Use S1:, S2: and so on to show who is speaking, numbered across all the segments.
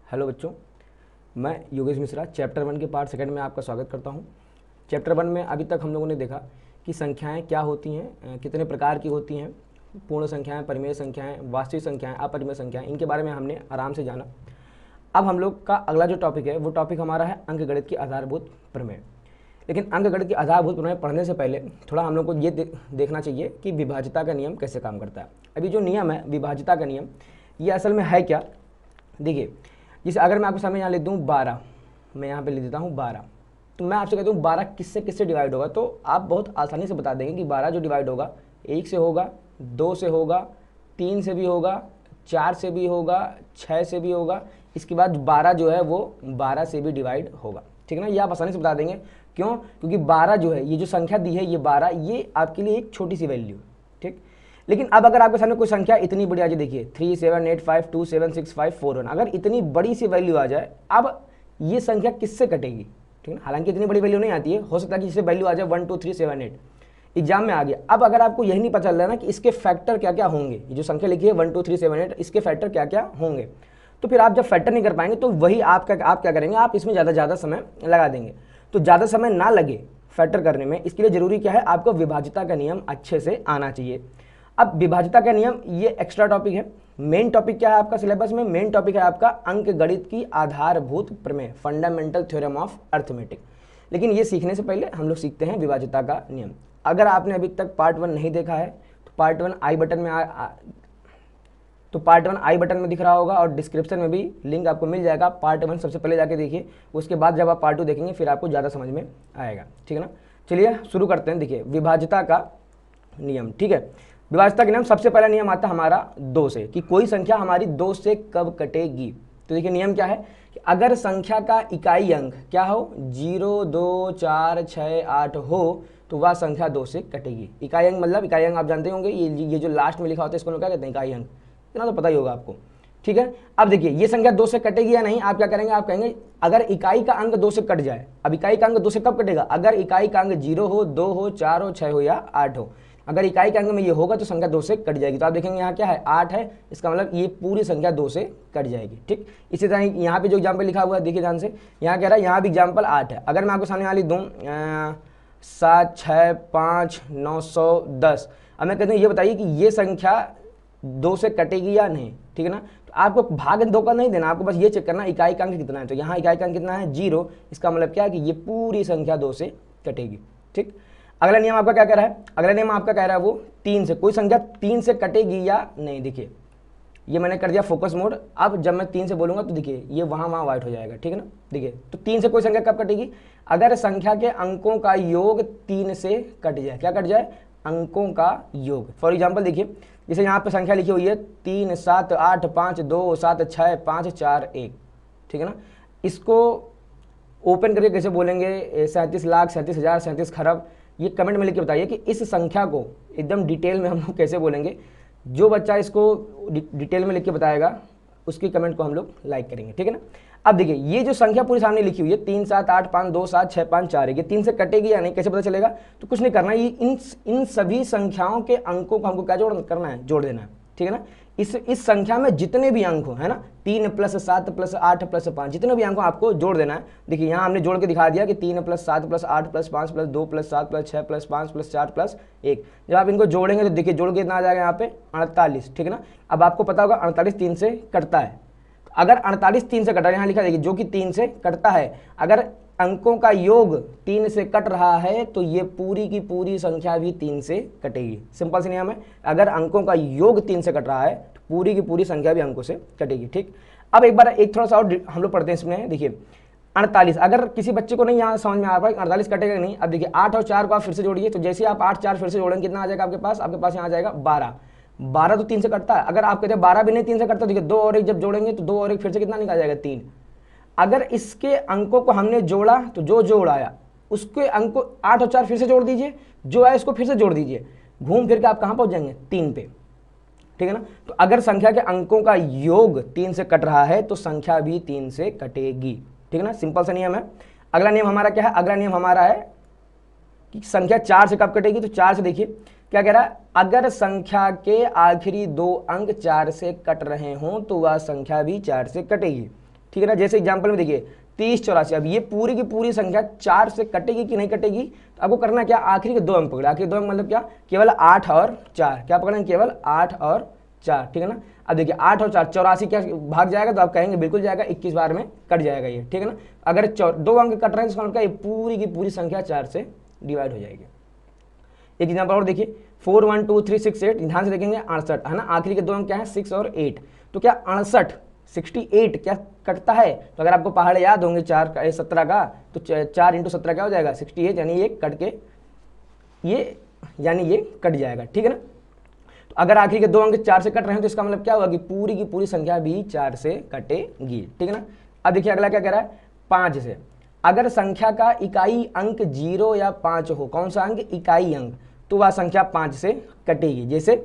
S1: Hello बच्चों, मैं Yogesh Mishra chapter 1 के पार्ट सेकंड में आपका स्वागत करता हूं। चैप्टर 1 में अभी तक हम लोगों ने देखा कि संख्याएं क्या होती हैं, कितने प्रकार की होती हैं, पूर्ण संख्याएं, परिमेय संख्याएं, वास्तविक संख्याएं, अपरिमेय संख्याएं, इनके बारे में हमने आराम से जाना। अब हम लोग का अगला जो टॉपिक है वो टॉपिक हमारा है अंकगणित की आधारभूत प्रमेय। लेकिन अंकगणित की आधारभूत प्रमेय पढ़ने से पहले थोड़ा हम लोग को ये देखना चाहिए कि विभाज्यता का नियम कैसे काम करता है। अभी जो नियम है विभाज्यता का नियम, ये असल में है क्या। देखिए, जैसे अगर मैं आपके सामने यहाँ लिख दूँ 12, मैं यहाँ पे लिख देता हूँ 12, तो मैं आपसे कहता हूँ 12 किससे किससे डिवाइड होगा, तो आप बहुत आसानी से बता देंगे कि 12 जो डिवाइड होगा 1 से होगा, 2 से होगा, 3 से भी होगा, 4 से भी होगा, 6 से भी होगा, इसके बाद 12 जो है वो 12 से भी डिवाइड होगा। ठीक है ना, ये आप आसानी से बता देंगे। क्यों? क्योंकि 12 जो है, ये जो संख्या दी है ये 12, ये आपके लिए एक छोटी सी वैल्यू है। ठीक, लेकिन अब अगर आपके सामने कोई संख्या इतनी बड़ी आ जाए, देखिए 3 7 8 5 2 7 6 5 4 1, अगर इतनी बड़ी सी वैल्यू आ जाए, अब ये संख्या किससे कटेगी। ठीक है, हालांकि इतनी बड़ी वैल्यू नहीं आती है, हो सकता है कि इससे वैल्यू आ जाए 1 2 3 7 8, एग्जाम में आ गया। अब अगर आपको यही नहीं पता चल रहा है ना कि इसके फैक्टर क्या क्या होंगे, ये जो संख्या लिखी है 1 2 3 7 8, इसके फैक्टर क्या क्या होंगे, तो फिर आप जब फैक्टर नहीं कर पाएंगे तो वही आप क्या करेंगे, आप इसमें ज़्यादा समय लगा देंगे। तो ज़्यादा समय ना लगे फैक्टर करने में, इसके लिए जरूरी क्या है, आपको विभाज्यता का नियम अच्छे से आना चाहिए। अब विभाज्यता का नियम ये एक्स्ट्रा टॉपिक है। मेन टॉपिक क्या है आपका सिलेबस में? मेन टॉपिक है आपका अंकगणित की आधारभूत प्रमेय, फंडामेंटल थ्योरम ऑफ अर्थमेटिक। लेकिन ये सीखने से पहले हम लोग सीखते हैं विभाज्यता का नियम। अगर आपने अभी तक पार्ट 1 नहीं देखा है तो पार्ट 1 आई बटन में दिख रहा होगा और डिस्क्रिप्शन में भी लिंक आपको मिल जाएगा। पार्ट 1 सबसे पहले जाके देखिए, उसके बाद जब आप पार्ट 2 देखेंगे फिर आपको ज़्यादा समझ में आएगा। ठीक है ना, चलिए शुरू करते हैं। देखिए विभाज्यता का नियम। ठीक है, विभाज्यता के नियम, सबसे पहला नियम आता है हमारा 2 से, कि कोई संख्या हमारी 2 से कब कटेगी। तो देखिए नियम क्या है कि अगर संख्या का इकाई अंक क्या हो, 0 2 4 6 8 हो, तो वह संख्या 2 से कटेगी। इकाई अंक मतलब, इकाई अंक आप जानते होंगे, ये जो लास्ट में लिखा होता है इसको लोग क्या कहते हैं, इकाई अंक, इतना तो पता ही होगा आपको। ठीक है, अब देखिए ये संख्या 2 से कटेगी या नहीं, आप क्या करेंगे, आप कहेंगे अगर इकाई का अंक 2 से कट जाए। अब इकाई का अंक 2 से कब कटेगा, अगर इकाई का अंक 0 हो, 2 हो, 4 हो, 6 हो या 8 हो। अगर इकाई के अंक में ये होगा तो संख्या 2 से कट जाएगी। तो आप देखेंगे यहाँ क्या है, 8 है, इसका मतलब ये पूरी संख्या 2 से कट जाएगी। ठीक, इसी तरह यहाँ पे जो एग्जाम्पल लिखा हुआ है देखिए ध्यान से, यहाँ कह रहा है, यहाँ भी एग्जाम्पल 8 है। अगर मैं आपको सामने यहाँ लिख दूँ 7 6 5 9 100 10, अब मैं कहता हूँ ये बताइए कि ये संख्या 2 से कटेगी या नहीं। ठीक है ना, तो आपको भाग धोखा नहीं देना, आपको बस ये चेक करना इकाई का अंक कितना है। तो यहाँ इकाई का अंक कितना है, 0, इसका मतलब क्या है कि ये पूरी संख्या 2 से कटेगी। ठीक, अगला नियम आपका क्या कह रहा है, अगला नियम आपका कह रहा है वो 3 से, कोई संख्या 3 से कटेगी या नहीं। देखिए ये मैंने कर दिया फोकस मोड। अब जब मैं 3 से बोलूंगा तो देखिए ये वहाँ वाइट हो जाएगा। ठीक है ना, देखिए तो 3 से कोई संख्या कब कटेगी, अगर संख्या के अंकों का योग 3 से कट जाए। क्या कट जाए, अंकों का योग। फॉर एग्जाम्पल देखिए, जैसे यहाँ पे संख्या लिखी हुई है 3 7 8 5 2 7 6 5 4 1। ठीक है ना, इसको ओपन करके कैसे बोलेंगे, 37,37,000 37 खरब, ये कमेंट में लिख के बताइए कि इस संख्या को एकदम डिटेल में हम लोग कैसे बोलेंगे। जो बच्चा इसको डिटेल में लिख के बताएगा उसकी कमेंट को हम लोग लाइक करेंगे। ठीक है ना, अब देखिए ये जो संख्या पूरी सामने लिखी हुई है 3 7 8 5 2 7 6 5 4 1, ये 3 से कटेगी या नहीं, कैसे पता चलेगा। तो कुछ नहीं करना, ये इन सभी संख्याओं के अंकों को हमको क्या करना है, जोड़ देना है। ठीक है ना, इस संख्या में जितने भी अंक हो, है ना, 3 + 7 + 8 + 5, जितने भी अंक हो आपको जोड़ देना है। देखिए यहाँ हमने जोड़ के दिखा दिया कि 3 + 7 + 8 + 5 + 2 + 7 + 6 + 5 + 4 + 1। जब आप इनको जोड़ेंगे तो देखिए जोड़ के कितना आ जाएगा यहाँ पे 48। ठीक है ना, अब आपको पता होगा 48 3 से कटता है। अगर 48 3 से कटा, यहाँ लिखा देखिए जो कि 3 से कटता है, अगर अंकों का योग 3 से कट रहा है तो ये पूरी की पूरी संख्या भी 3 से कटेगी। सिंपल सी नियम है, अगर अंकों का योग 3 से कट रहा है तो पूरी की पूरी संख्या भी अंकों से कटेगी। ठीक, अब एक बार एक थोड़ा सा और हम लोग पढ़ते हैं इसमें। देखिए 48, अगर किसी बच्चे को नहीं यहाँ समझ में आ रहा है 48 कटेगा नहीं, अब देखिए 8 और 4 को आप फिर से जोड़िए, तो जैसे आप 8 4 फिर से जोड़ेंगे कितना आ जाएगा आपके पास यहाँ आ जाएगा 12। 12 तो 3 से कटता है, अगर आप कहते हैं 12 भी नहीं 3 से कटता, देखिए 2 और 1 जब जोड़ेंगे तो 2 और 1 फिर से कितना निकल जाएगा 3। अगर इसके अंकों को हमने जोड़ा तो जो जोड़ आया उसके अंक को 8 और 4 फिर से जोड़ दीजिए, जो आया इसको फिर से जोड़ दीजिए, घूम फिर के आप कहाँ पहुंच जाएंगे 3 पे। ठीक है ना, तो अगर संख्या के अंकों का योग 3 से कट रहा है तो संख्या भी 3 से कटेगी। ठीक है ना, सिंपल सा नियम है। अगला नियम हमारा क्या है, अगला नियम हमारा है कि संख्या 4 से कब कटेगी। तो 4 से देखिए क्या कह रहा है, अगर संख्या के आखिरी 2 अंक 4 से कट रहे हों तो वह संख्या भी 4 से कटेगी। ठीक है ना। जैसे एग्जाम्पल में देखिए 30 84, अब ये पूरी की पूरी संख्या 4 से कटेगी कि नहीं कटेगी, तो आपको करना क्या, आखिरी के 2 अंक पकड़े। आखिरी 2 अंक मतलब क्या, केवल 8 और 4, क्या पकड़ेंगे, केवल 8 और 4, ठीक है ना। अब देखिए 8 और 4 84 क्या भाग जाएगा, तो आप कहेंगे बिल्कुल जाएगा, 21 बार में कट जाएगा ये, ठीक है ना। अगर 2 अंक कट रहे हैं तो इसका मतलब ये पूरी की पूरी संख्या 4 से डिवाइड हो जाएगी। एक एग्जाम्पल और देखिए 4 1 2 3 6 8, ध्यान से देखेंगे 68 है ना, आखिरी के 2 अंक क्या है 6 और 8, तो क्या 68 क्या कटता है, तो अगर आपको पहाड़ याद होंगे 4 का 17 का, तो 4 × 17 क्या हो जाएगा 68, यानी ये कट के ये कट जाएगा, ठीक है ना। तो अगर आखिरी के 2 अंक 4 से कट रहे हैं तो इसका मतलब क्या होगा कि पूरी की पूरी संख्या भी 4 से कटेगी, ठीक है ना। अब देखिए अगला क्या कह रहा है, 5 से अगर संख्या का इकाई अंक 0 या 5 हो, कौन सा अंक, इकाई अंक, तो वह संख्या 5 से कटेगी। जैसे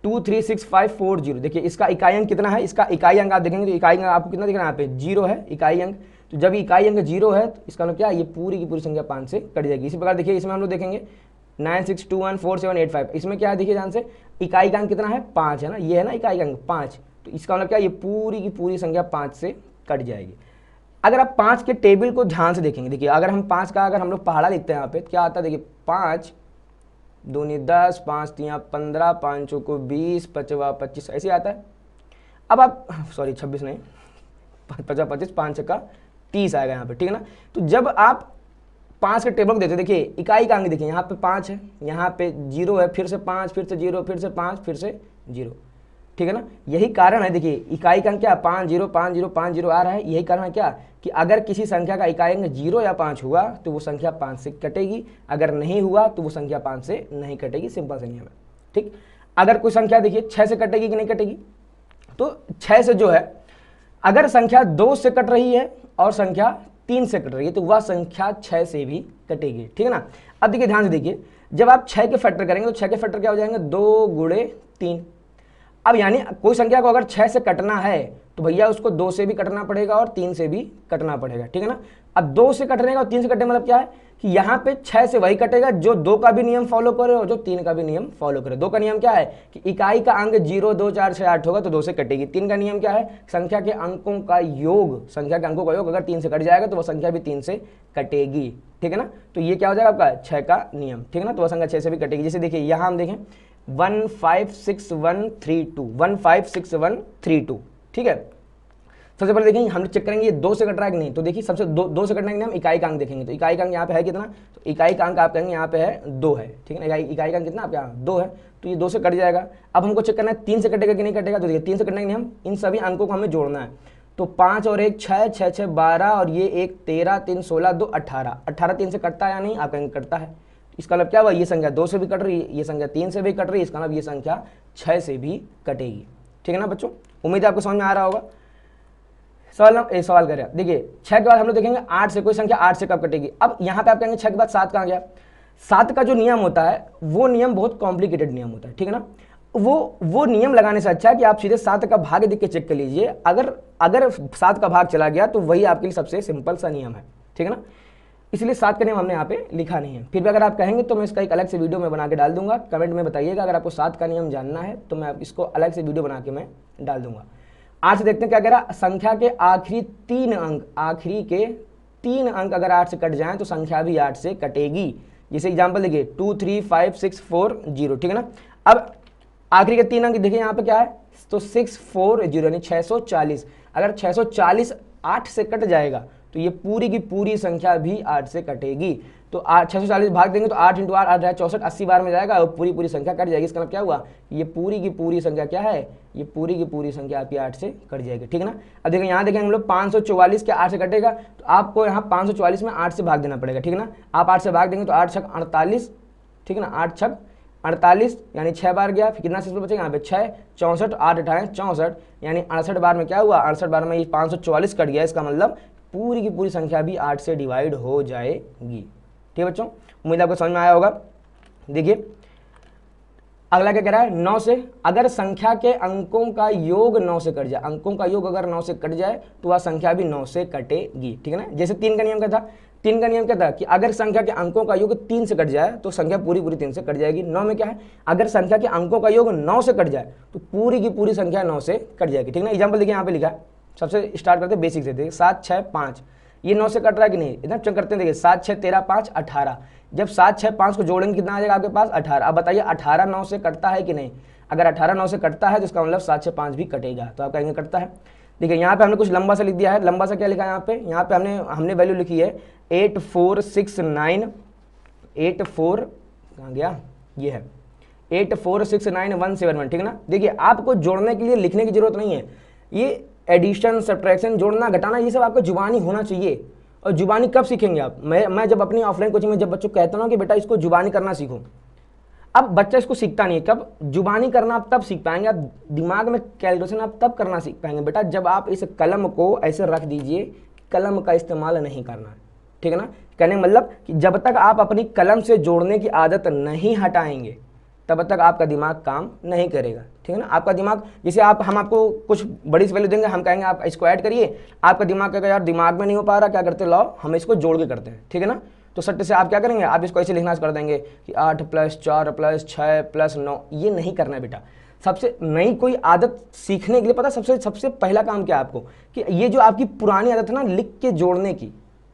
S1: 2 3 6 5 4 0, देखिए इसका इकाई अंक कितना है, इसका इकाई अंक आप देखेंगे तो इकाई अंक आपको कितना दिख रहा है, यहाँ पे 0 है इकाई अंक, तो जब इकाई अंक 0 है तो इसका मतलब क्या, ये पूरी की पूरी संख्या 5 से कट जाएगी। इसी प्रकार देखिए इसमें हम लोग देखेंगे 9 6 2 1 4 7 8 5, इसमें क्या है देखिए ध्यान से, इकाई का अंक कितना है 5 है ना, ये है ना इकाई का अंक 5, तो इसका मतलब क्या, ये पूरी की पूरी संख्या 5 से कट जाएगी। अगर आप 5 के टेबल को ध्यान से देखेंगे, देखिए अगर हम 5 का अगर हम लोग पहाड़ा लिखते हैं यहाँ पे क्या आता है, देखिए 5 दूनी 10, 5 3 15, 5 चौको 20, 5 25, ऐसे आता है। अब आप सॉरी 26 नहीं 50 25, 5 छक्का 30 आएगा यहाँ पे, ठीक है ना। तो जब आप 5 के टेबल को देते, देखिए इकाई का अंक देखिए यहाँ पे 5 है, यहाँ पे 0 है, फिर से 5, फिर से 0, फिर से 5, फिर से 0, ठीक है ना। यही कारण है, देखिए इकाई का अंक क्या 5 0 5 0 5 0 आ रहा है, यही कारण है क्या कि अगर किसी संख्या का इकाई अंक 0 या 5 हुआ तो वो संख्या 5 से कटेगी, अगर नहीं हुआ तो वो संख्या 5 से नहीं कटेगी, सिंपल सा नियम है, ठीक। अगर कोई संख्या देखिए 6 से कटेगी कि नहीं कटेगी, तो 6 से जो है अगर संख्या 2 से कट रही है और संख्या 3 से कट रही है तो वह संख्या 6 से भी कटेगी, ठीक है ना। अब देखिए ध्यान से देखिए, जब आप 6 के फैक्टर करेंगे तो 6 के फैक्टर क्या हो जाएंगे, 2 × 3। अब यानी कोई संख्या को अगर 6 से कटना है तो भैया उसको 2 से भी कटना पड़ेगा और 3 से भी कटना पड़ेगा, ठीक है ना। अब 2 से कटने का और 3 से कटने मतलब क्या है कि यहाँ पे 6 से वही कटेगा जो 2 का भी नियम फॉलो करे और जो 3 का भी नियम फॉलो करे। 2 का नियम क्या है कि इकाई का अंक 0 2 4 6 8 होगा तो 2 से कटेगी। 3 का नियम क्या है, संख्या के अंकों का योग, संख्या के अंकों का योग अगर 3 से कट जाएगा तो वह संख्या भी 3 से कटेगी, ठीक है ना। तो ये क्या हो जाएगा आपका 6 का नियम, ठीक है ना, तो वह संख्या 6 से भी कटेगी। जैसे देखिए यहाँ हम देखें 1 5 6 1 3 2, 1 5 6 1 3 2, ठीक है। सबसे पहले देखेंगे हम लोग चेक करेंगे ये 2 से कट रहा है कि नहीं, तो देखिए सबसे 2 से कटने के लिए हम इकाई का अंक देखेंगे, तो इकाई का अंक यहाँ पे है कितना, तो इकाई का अंक आप कहेंगे यहाँ पे है 2 है, ठीक है ना, इकाई का अंक कितना आपके यहाँ 2 है, तो ये 2 से कट जाएगा। अब हमको चेक करना है 3 से कटेगा कि नहीं कटेगा, तो देखिए 3 से कटने के लिए हम इन सभी अंकों को हमें जोड़ना है, तो 5 और 1 6 6 6 12 और ये 1 13 3 16 2 18, 18 3 से कटता है या नहीं, आप कहेंगे कटता है। इसका मतलब क्या हुआ, ये संख्या 2 से भी कट रही है, ये संख्या 3 से भी कट रही है, इसका मतलब ये संख्या 6 से भी कटेगी, ठीक है ना बच्चों। उम्मीद है आपको समझ में आ रहा होगा। सवाल करें, देखिए 6 के बाद हम लोग देखेंगे 8 से, कोई संख्या 8 से कब कटेगी। अब यहाँ पे आप कहेंगे 6 के बाद 7 कहाँ गया, 7 का जो नियम होता है वो नियम बहुत कॉम्प्लिकेटेड नियम होता है, ठीक है ना। वो नियम लगाने से अच्छा है कि आप सीधे 7 का भाग देख के चेक कर लीजिए, अगर 7 का भाग चला गया तो वही आपके लिए सबसे सिंपल सा नियम है, ठीक है ना। इसलिए 7 का नियम हमने यहाँ पे लिखा नहीं है। फिर भी अगर आप कहेंगे तो मैं इसका एक अलग से वीडियो में बना के डाल दूंगा, कमेंट में बताइएगा अगर आपको 7 का नियम जानना है तो मैं इसको अलग से वीडियो बना के मैं डाल दूंगा। 8 से देखते हैं क्या कह रहा, संख्या के आखिरी 3 अंक अगर 8 से कट जाएं तो संख्या भी 8 से कटेगी। जैसे एग्जांपल देखिए 2 3 5 6 4 0, ठीक है ना। अब आखिरी के 3 अंक देखिए यहाँ पे क्या है, तो 6 4 0 यानी 640, अगर 640 8 से कट जाएगा तो ये पूरी की पूरी संख्या भी 8 से कटेगी। तो 640 भाग देंगे तो 8 × 8 8 64, 80 बार में जाएगा और पूरी पूरी संख्या कट जाएगी। इसका मतलब क्या हुआ, ये पूरी की पूरी संख्या क्या है, ये पूरी की पूरी संख्या आपकी 8 से कट जाएगी, ठीक है ना। अब देखिए यहाँ देखेंगे हम लोग 544 के 8 से कटेगा तो आपको यहाँ 544 में 8 से भाग देना पड़ेगा, ठीक है ना। आप 8 से भाग देंगे तो 8 छक 48, ठीक है ना, 8 छक 48 यानी 6 बार गया, फिर कितना सिंपल बचेगा यहाँ पे 6 64 8 8 64 यानी 68 बार में क्या हुआ, 68 बार में ये 544 कट गया। इसका मतलब पूरी की पूरी संख्या भी 8 से डिवाइड हो जाएगी, ठीक है बच्चों। उम्मीद आपको समझ में आया होगा। देखिए अगला क्या कह रहा है, 9 से अगर संख्या के अंकों का योग 9 से कट जाए, अंकों का योग अगर 9 से कट जाए तो वह संख्या भी 9 से कटेगी, ठीक है ना। जैसे 3 का नियम क्या था, 3 का नियम क्या था कि अगर संख्या के अंकों का योग 3 से कट जाए तो संख्या पूरी पूरी 3 से कट जाएगी। 9 में क्या है, अगर संख्या के अंकों का योग 9 से कट जाए तो पूरी की पूरी संख्या 9 से कट जाएगी, ठीक है ना। एग्जाम्पल देखिए यहाँ पे लिखा है सबसे स्टार्ट करते हैं बेसिक से। देखिए 7 6 5, ये 9 से कट रहा है कि नहीं, इतना चेक करते हैं। देखिए 7 6 13 5 18, जब 7 6 5 को जोड़ेंगे कितना आ जाएगा आपके पास 18। अब बताइए 18 9 से कटता है कि नहीं, अगर 18 9 से कटता है तो इसका मतलब 7 6 5 भी कटेगा, तो आप कहेंगे कटता है। देखिए यहाँ पे हमने कुछ लंबा सा लिख दिया है। लंबा सा क्या लिखा है यहाँ पे हमने वैल्यू लिखी है 8469, 84 कहाँ गया, ये है 8469171, ठीक है ना। देखिए आपको जोड़ने के लिए लिखने की जरूरत नहीं है, ये एडिशन सब्ट्रैक्शन जोड़ना घटाना ये सब आपको जुबानी होना चाहिए। और जुबानी कब सीखेंगे आप, मैं जब अपनी ऑफलाइन कोचिंग में जब बच्चों को कहता हूँ कि बेटा इसको जुबानी करना सीखो, अब बच्चा इसको सीखता नहीं है। कब जुबानी करना आप तब सीख पाएंगे, आप दिमाग में कैलकुलेशन आप तब करना सीख पाएंगे बेटा जब आप इस कलम को ऐसे रख दीजिए, कलम का इस्तेमाल नहीं करना है, ठीक है ना। कहने का मतलब कि जब तक आप अपनी कलम से जोड़ने की आदत नहीं हटाएंगे तब तक आपका दिमाग काम नहीं करेगा, ठीक है ना। आपका दिमाग जैसे हम आपको कुछ बड़ी सी वैल्यू देंगे, हम कहेंगे आप इसको ऐड करिए, आपका दिमाग कहेगा यार दिमाग में नहीं हो पा रहा, क्या करते लाओ हम इसको जोड़ के करते हैं, ठीक है ना। तो सट्टे से आप क्या करेंगे, आप इसको ऐसे लिखना कर देंगे कि 8 + 4 + 6 + 9, ये नहीं करना है बेटा। सबसे नई कोई आदत सीखने के लिए पता सबसे पहला काम क्या है आपको, कि ये जो आपकी पुरानी आदत है ना लिख के जोड़ने की,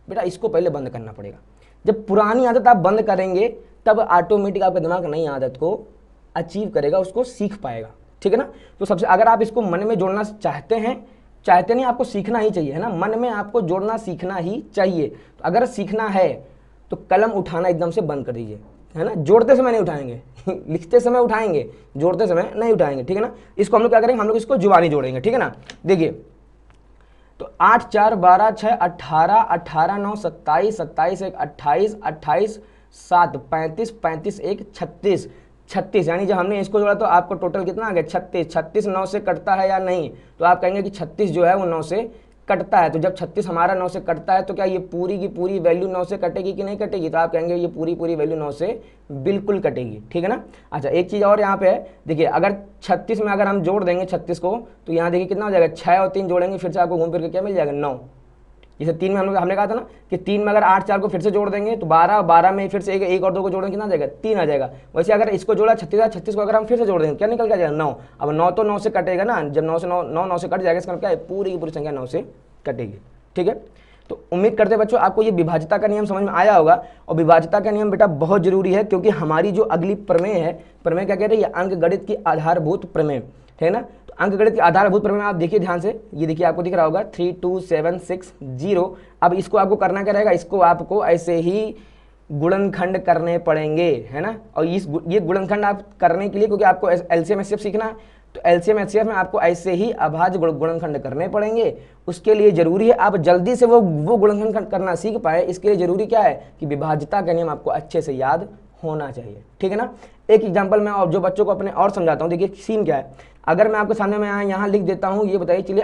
S1: बेटा इसको पहले बंद करना पड़ेगा। जब पुरानी आदत आप बंद करेंगे तब ऑटोमेटिक आपका दिमाग नई आदत को अचीव करेगा, उसको सीख पाएगा, ठीक है ना। तो सबसे अगर आप इसको मन में जोड़ना चाहते नहीं, आपको सीखना ही चाहिए, है ना। मन में आपको जोड़ना सीखना ही चाहिए। तो अगर सीखना है तो कलम उठाना एकदम से बंद कर दीजिए, है ना। जोड़ते समय नहीं उठाएंगे लिखते समय उठाएंगे, जोड़ते समय नहीं उठाएंगे, ठीक है ना। इसको हम लोग क्या करेंगे, हम लोग इसको जुबानी जोड़ेंगे, ठीक है ना। देखिए तो 8 4 12 6 18, 18 9 27, 27 1 28, 28 7 35, 35 1 36, 36, यानी जब हमने इसको जोड़ा तो आपको टोटल कितना आ गया 36। 36 9 से कटता है या नहीं, तो आप कहेंगे कि 36 जो है वो 9 से कटता है। तो जब 36 हमारा 9 से कटता है तो क्या ये पूरी की पूरी वैल्यू 9 से कटेगी कि नहीं कटेगी, तो आप कहेंगे ये पूरी वैल्यू 9 से बिल्कुल कटेगी, ठीक है ना। अच्छा एक चीज़ और यहाँ पे है, देखिए अगर 36 में अगर हम जोड़ देंगे 36 को, तो यहाँ देखिए कितना हो जाएगा, 6 और 3 जोड़ेंगे फिर से आपको घूम फिर के क्या मिल जाएगा 9। जैसे 3 में हमने कहा था ना कि 3 में अगर 8 4 को फिर से जोड़ देंगे तो 12, 12 में फिर से एक और 2 को जोड़ेंगे कितना आ जाएगा 3 आ जाएगा। वैसे अगर इसको जोड़ा 36, 36 को अगर हम फिर से जोड़ देंगे क्या निकल के आ जाएगा 9। अब 9 तो 9 से कटेगा ना, जब 9 से 9 से कट जाएगा इसका मतलब क्या है, पूरी की पूरी संख्या 9 से कटेगी, ठीक है। तो उम्मीद करते बच्चों आपको ये विभाज्यता का नियम समझ में आया होगा। और विभाज्यता का नियम बेटा बहुत जरूरी है, क्योंकि हमारी जो अगली प्रमेय है, प्रमेय क्या कह रही है, अंकगणित की आधारभूत प्रमेय, ठीक है ना। तो अंकगणित की आधारभूत प्रमेय आप देखिए ध्यान से, ये देखिए आपको दिख रहा होगा 3 2 7 6 0। अब इसको आपको करना क्या रहेगा, इसको आपको ऐसे ही गुणनखंड करने पड़ेंगे, है ना। और ये गुणनखंड आप करने के लिए, क्योंकि आपको एलसीएम एचसीएफ सीखना है, तो एलसीएम एचसीएफ में आपको ऐसे ही अभाज्य गुणनखंड करने पड़ेंगे। उसके लिए जरूरी है आप जल्दी से वो गुणनखंड करना सीख पाए, इसके लिए जरूरी क्या है कि विभाज्यता का नियम आपको अच्छे से याद होना चाहिए, ठीक है ना। एक एग्जांपल मैं और जो बच्चों को अपने और समझाता हूँ। देखिए सीन क्या है, अगर मैं आपके सामने में यहाँ लिख देता हूँ, ये बताइए चलिए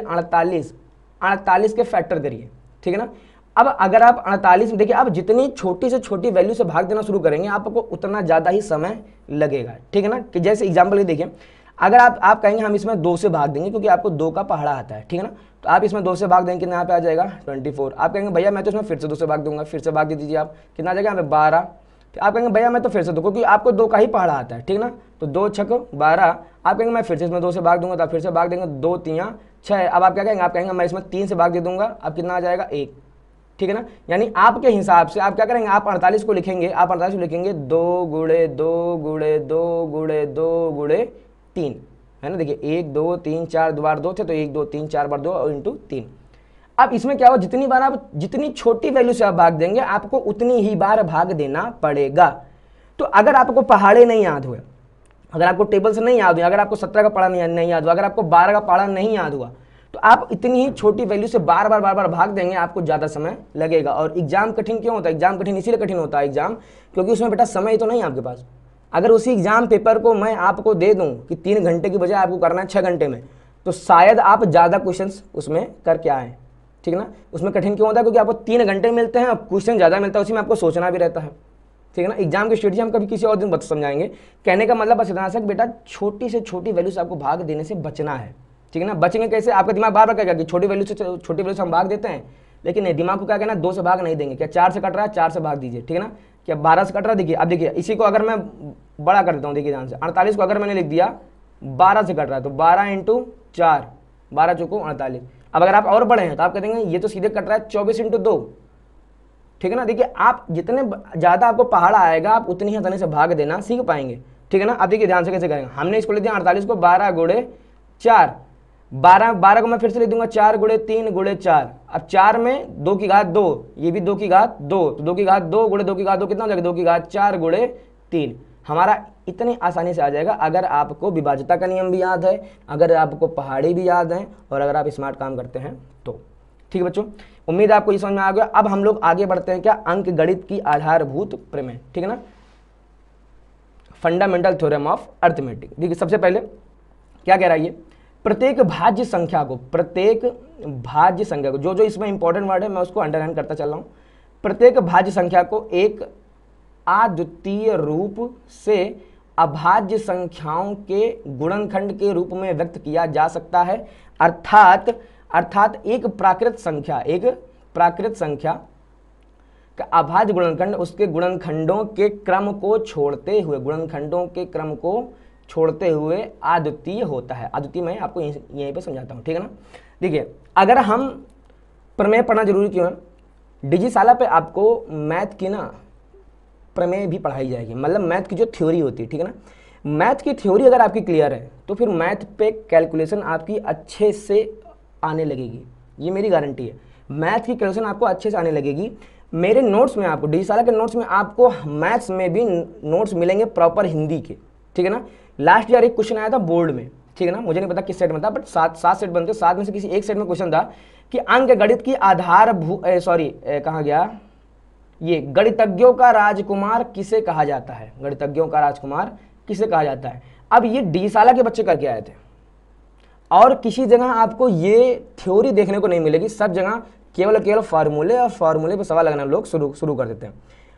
S1: 48 के फैक्टर करिए, ठीक है ना। अब अगर आप 48 देखिए, आप जितनी छोटी से छोटी वैल्यू से भाग देना शुरू करेंगे आपको उतना ज़्यादा ही समय लगेगा, ठीक है ना। कि जैसे एग्जाम्पल ये देखिए, अगर आप कहेंगे हम इसमें 2 से भाग देंगे, क्योंकि आपको 2 का पहाड़ा आता है, ठीक है ना। तो आप इसमें 2 से भाग देंगे कितना यहाँ पे आ जाएगा 24। आप कहेंगे भैया मैं तो इसमें फिर से 2 से भाग दूंगा, फिर से भाग दे दीजिए आप, कितना आ जाएगा यहाँ पे 12। फिर आप कहेंगे भैया मैं तो फिर से 2, क्योंकि आपको 2 का ही पहाड़ा आता है, ठीक है ना। तो 2 6 12, आप कहेंगे मैं फिर से इसमें 2 से भाग दूंगा, तो आप फिर से भाग देंगे 2 3 6। अब आप क्या कहेंगे, आप कहेंगे मैं इसमें 3 से भाग दे दूंगा, अब कितना आ जाएगा 1, ठीक है ना। यानी आपके हिसाब से आप क्या करेंगे, आप 48 को लिखेंगे, आप 48 को लिखेंगे 2 गुणे 2 गुणे 2 गुणे 2 गुणे 3, है ना। देखिए 1 2 3 4 बार 2 थे, तो 1 2 3 4 बार 2 और इंटू 3। अब इसमें क्या हो, जितनी बार आप जितनी छोटी वैल्यू से आप भाग देंगे आपको उतनी ही बार भाग देना पड़ेगा। तो अगर आपको पहाड़े नहीं याद हुए, अगर आपको टेबल से नहीं याद हुआ, अगर आपको 17 का पहाड़ा नहीं याद हुआ, अगर आपको 12 का पहाड़ा नहीं याद हुआ, तो आप इतनी ही छोटी वैल्यू से बार बार भाग देंगे, आपको ज़्यादा समय लगेगा। और एग्जाम कठिन क्यों होता है, एग्जाम कठिन इसीलिए कठिन होता है एग्जाम, क्योंकि उसमें बेटा समय तो नहीं आपके पास। अगर उसी एग्जाम पेपर को मैं आपको दे दूं कि 3 घंटे की बजाय आपको करना है 6 घंटे में, तो शायद आप ज़्यादा क्वेश्चंस उसमें करके आएँ, ठीक है ना। उसमें कठिन क्यों होता है, क्योंकि आपको 3 घंटे मिलते हैं और क्वेश्चन ज़्यादा मिलता है, उसी में आपको सोचना भी रहता है, ठीक है ना। एग्जाम की स्ट्रेटजी हम कभी किसी और दिन समझाएंगे। कहने का मतलब बस इतना है बेटा छोटी से छोटी वैल्यू से आपको भाग देने से बचना है, ठीक है ना। बचेंगे कैसे, आपका दिमाग बार बार कहेगा कि छोटी वैल्यू से हम भाग देते हैं, लेकिन नहीं, दिमाग को क्या कहना 2 से भाग नहीं देंगे। क्या 4 से कट रहा है 4 से भाग दीजिए, ठीक है ना। क्या 12 से कट रहा है, देखिए अब देखिए इसी को अगर मैं बड़ा कर देता हूँ, देखिए ध्यान से 48 को अगर मैंने लिख दिया 12 से कट रहा है, तो 12 × 4 12 चौको 48। अब अगर आप और बड़े हैं तो आप कह देंगे ये तो सीधे कट रहा है 24/2, ठीक है ना। देखिए आप जितने ज़्यादा आपको पहाड़ आएगा आप उतनी ही आसानी से भाग देना सीख पाएंगे, ठीक है ना। अब देखिए ध्यान से कैसे करेंगे, हमने इसको ले दिया 48 को 12 गुणे 4, 12 को मैं फिर से लिख दूंगा 4 गुणे 3 गुणे 4। अब 4 में 2 की घात 2, ये भी 2 की घात 2, तो 2 की घात 2 गुणे 2 की घात 2 कितना हो जाएगा, 2 की घात 4 गुणे 3। हमारा इतनी आसानी से आ जाएगा अगर आपको विभाज्यता का नियम भी याद है, अगर आपको पहाड़ी भी याद है, और अगर आप स्मार्ट काम करते हैं तो। ठीक है बच्चों, उम्मीद है आपको ये समझ में आ गया। अब हम लोग आगे बढ़ते हैं क्या, अंक गणित की आधारभूत प्रमेय, ठीक है ना, फंडामेंटल थ्योरम ऑफ अर्थमेटिक। देखिए सबसे पहले क्या कह रहा है ये, प्रत्येक भाज्य संख्या को, प्रत्येक भाज्य संख्या को, जो जो इसमें इंपॉर्टेंट वर्ड है मैं उसको अंडरलाइन करता चल रहा हूँ। प्रत्येक भाज्य संख्या को एक अद्वितीय रूप से अभाज्य संख्याओं के गुणनखंड के रूप में व्यक्त किया जा सकता है। अर्थात एक प्राकृत संख्या, एक प्राकृत संख्या का अभाज्य गुणनखंड उसके गुणनखंडों के क्रम को छोड़ते हुए, गुणनखंडों के क्रम को छोड़ते हुए अद्वितीय होता है। अद्वितीय मैं आपको यहीं पे समझाता हूँ, ठीक है ना। देखिए अगर हम प्रमेय पढ़ना जरूरी क्यों है, डिजिशाला पे आपको मैथ की ना प्रमेय भी पढ़ाई जाएगी, मतलब मैथ की जो थ्योरी होती है, ठीक है ना। मैथ की थ्योरी अगर आपकी क्लियर है तो फिर मैथ पे कैलकुलेशन आपकी अच्छे से आने लगेगी, ये मेरी गारंटी है। मैथ की कैलकुलेशन आपको अच्छे से आने लगेगी। मेरे नोट्स में आपको, डिजिशाला के नोट्स में आपको मैथ्स में भी नोट्स मिलेंगे प्रॉपर हिंदी के, ठीक है ना। लास्ट ईयर एक क्वेश्चन आया था बोर्ड में, ठीक है ना, मुझे नहीं पता किस सेट में था, बट सात सेट बनते, 7 में से किसी एक सेट में क्वेश्चन था कि अंक गणित की कहाँ गया, ये गणितज्ञों का राजकुमार किसे कहा जाता है, गणितज्ञों का राजकुमार किसे कहा जाता है। अब ये डिजिशाला के बच्चे करके आए थे, और किसी जगह आपको ये थ्योरी देखने को नहीं मिलेगी, सब जगह केवल फार्मूले और फार्मूले पे सवाल लगाना लोग शुरू कर देते हैं।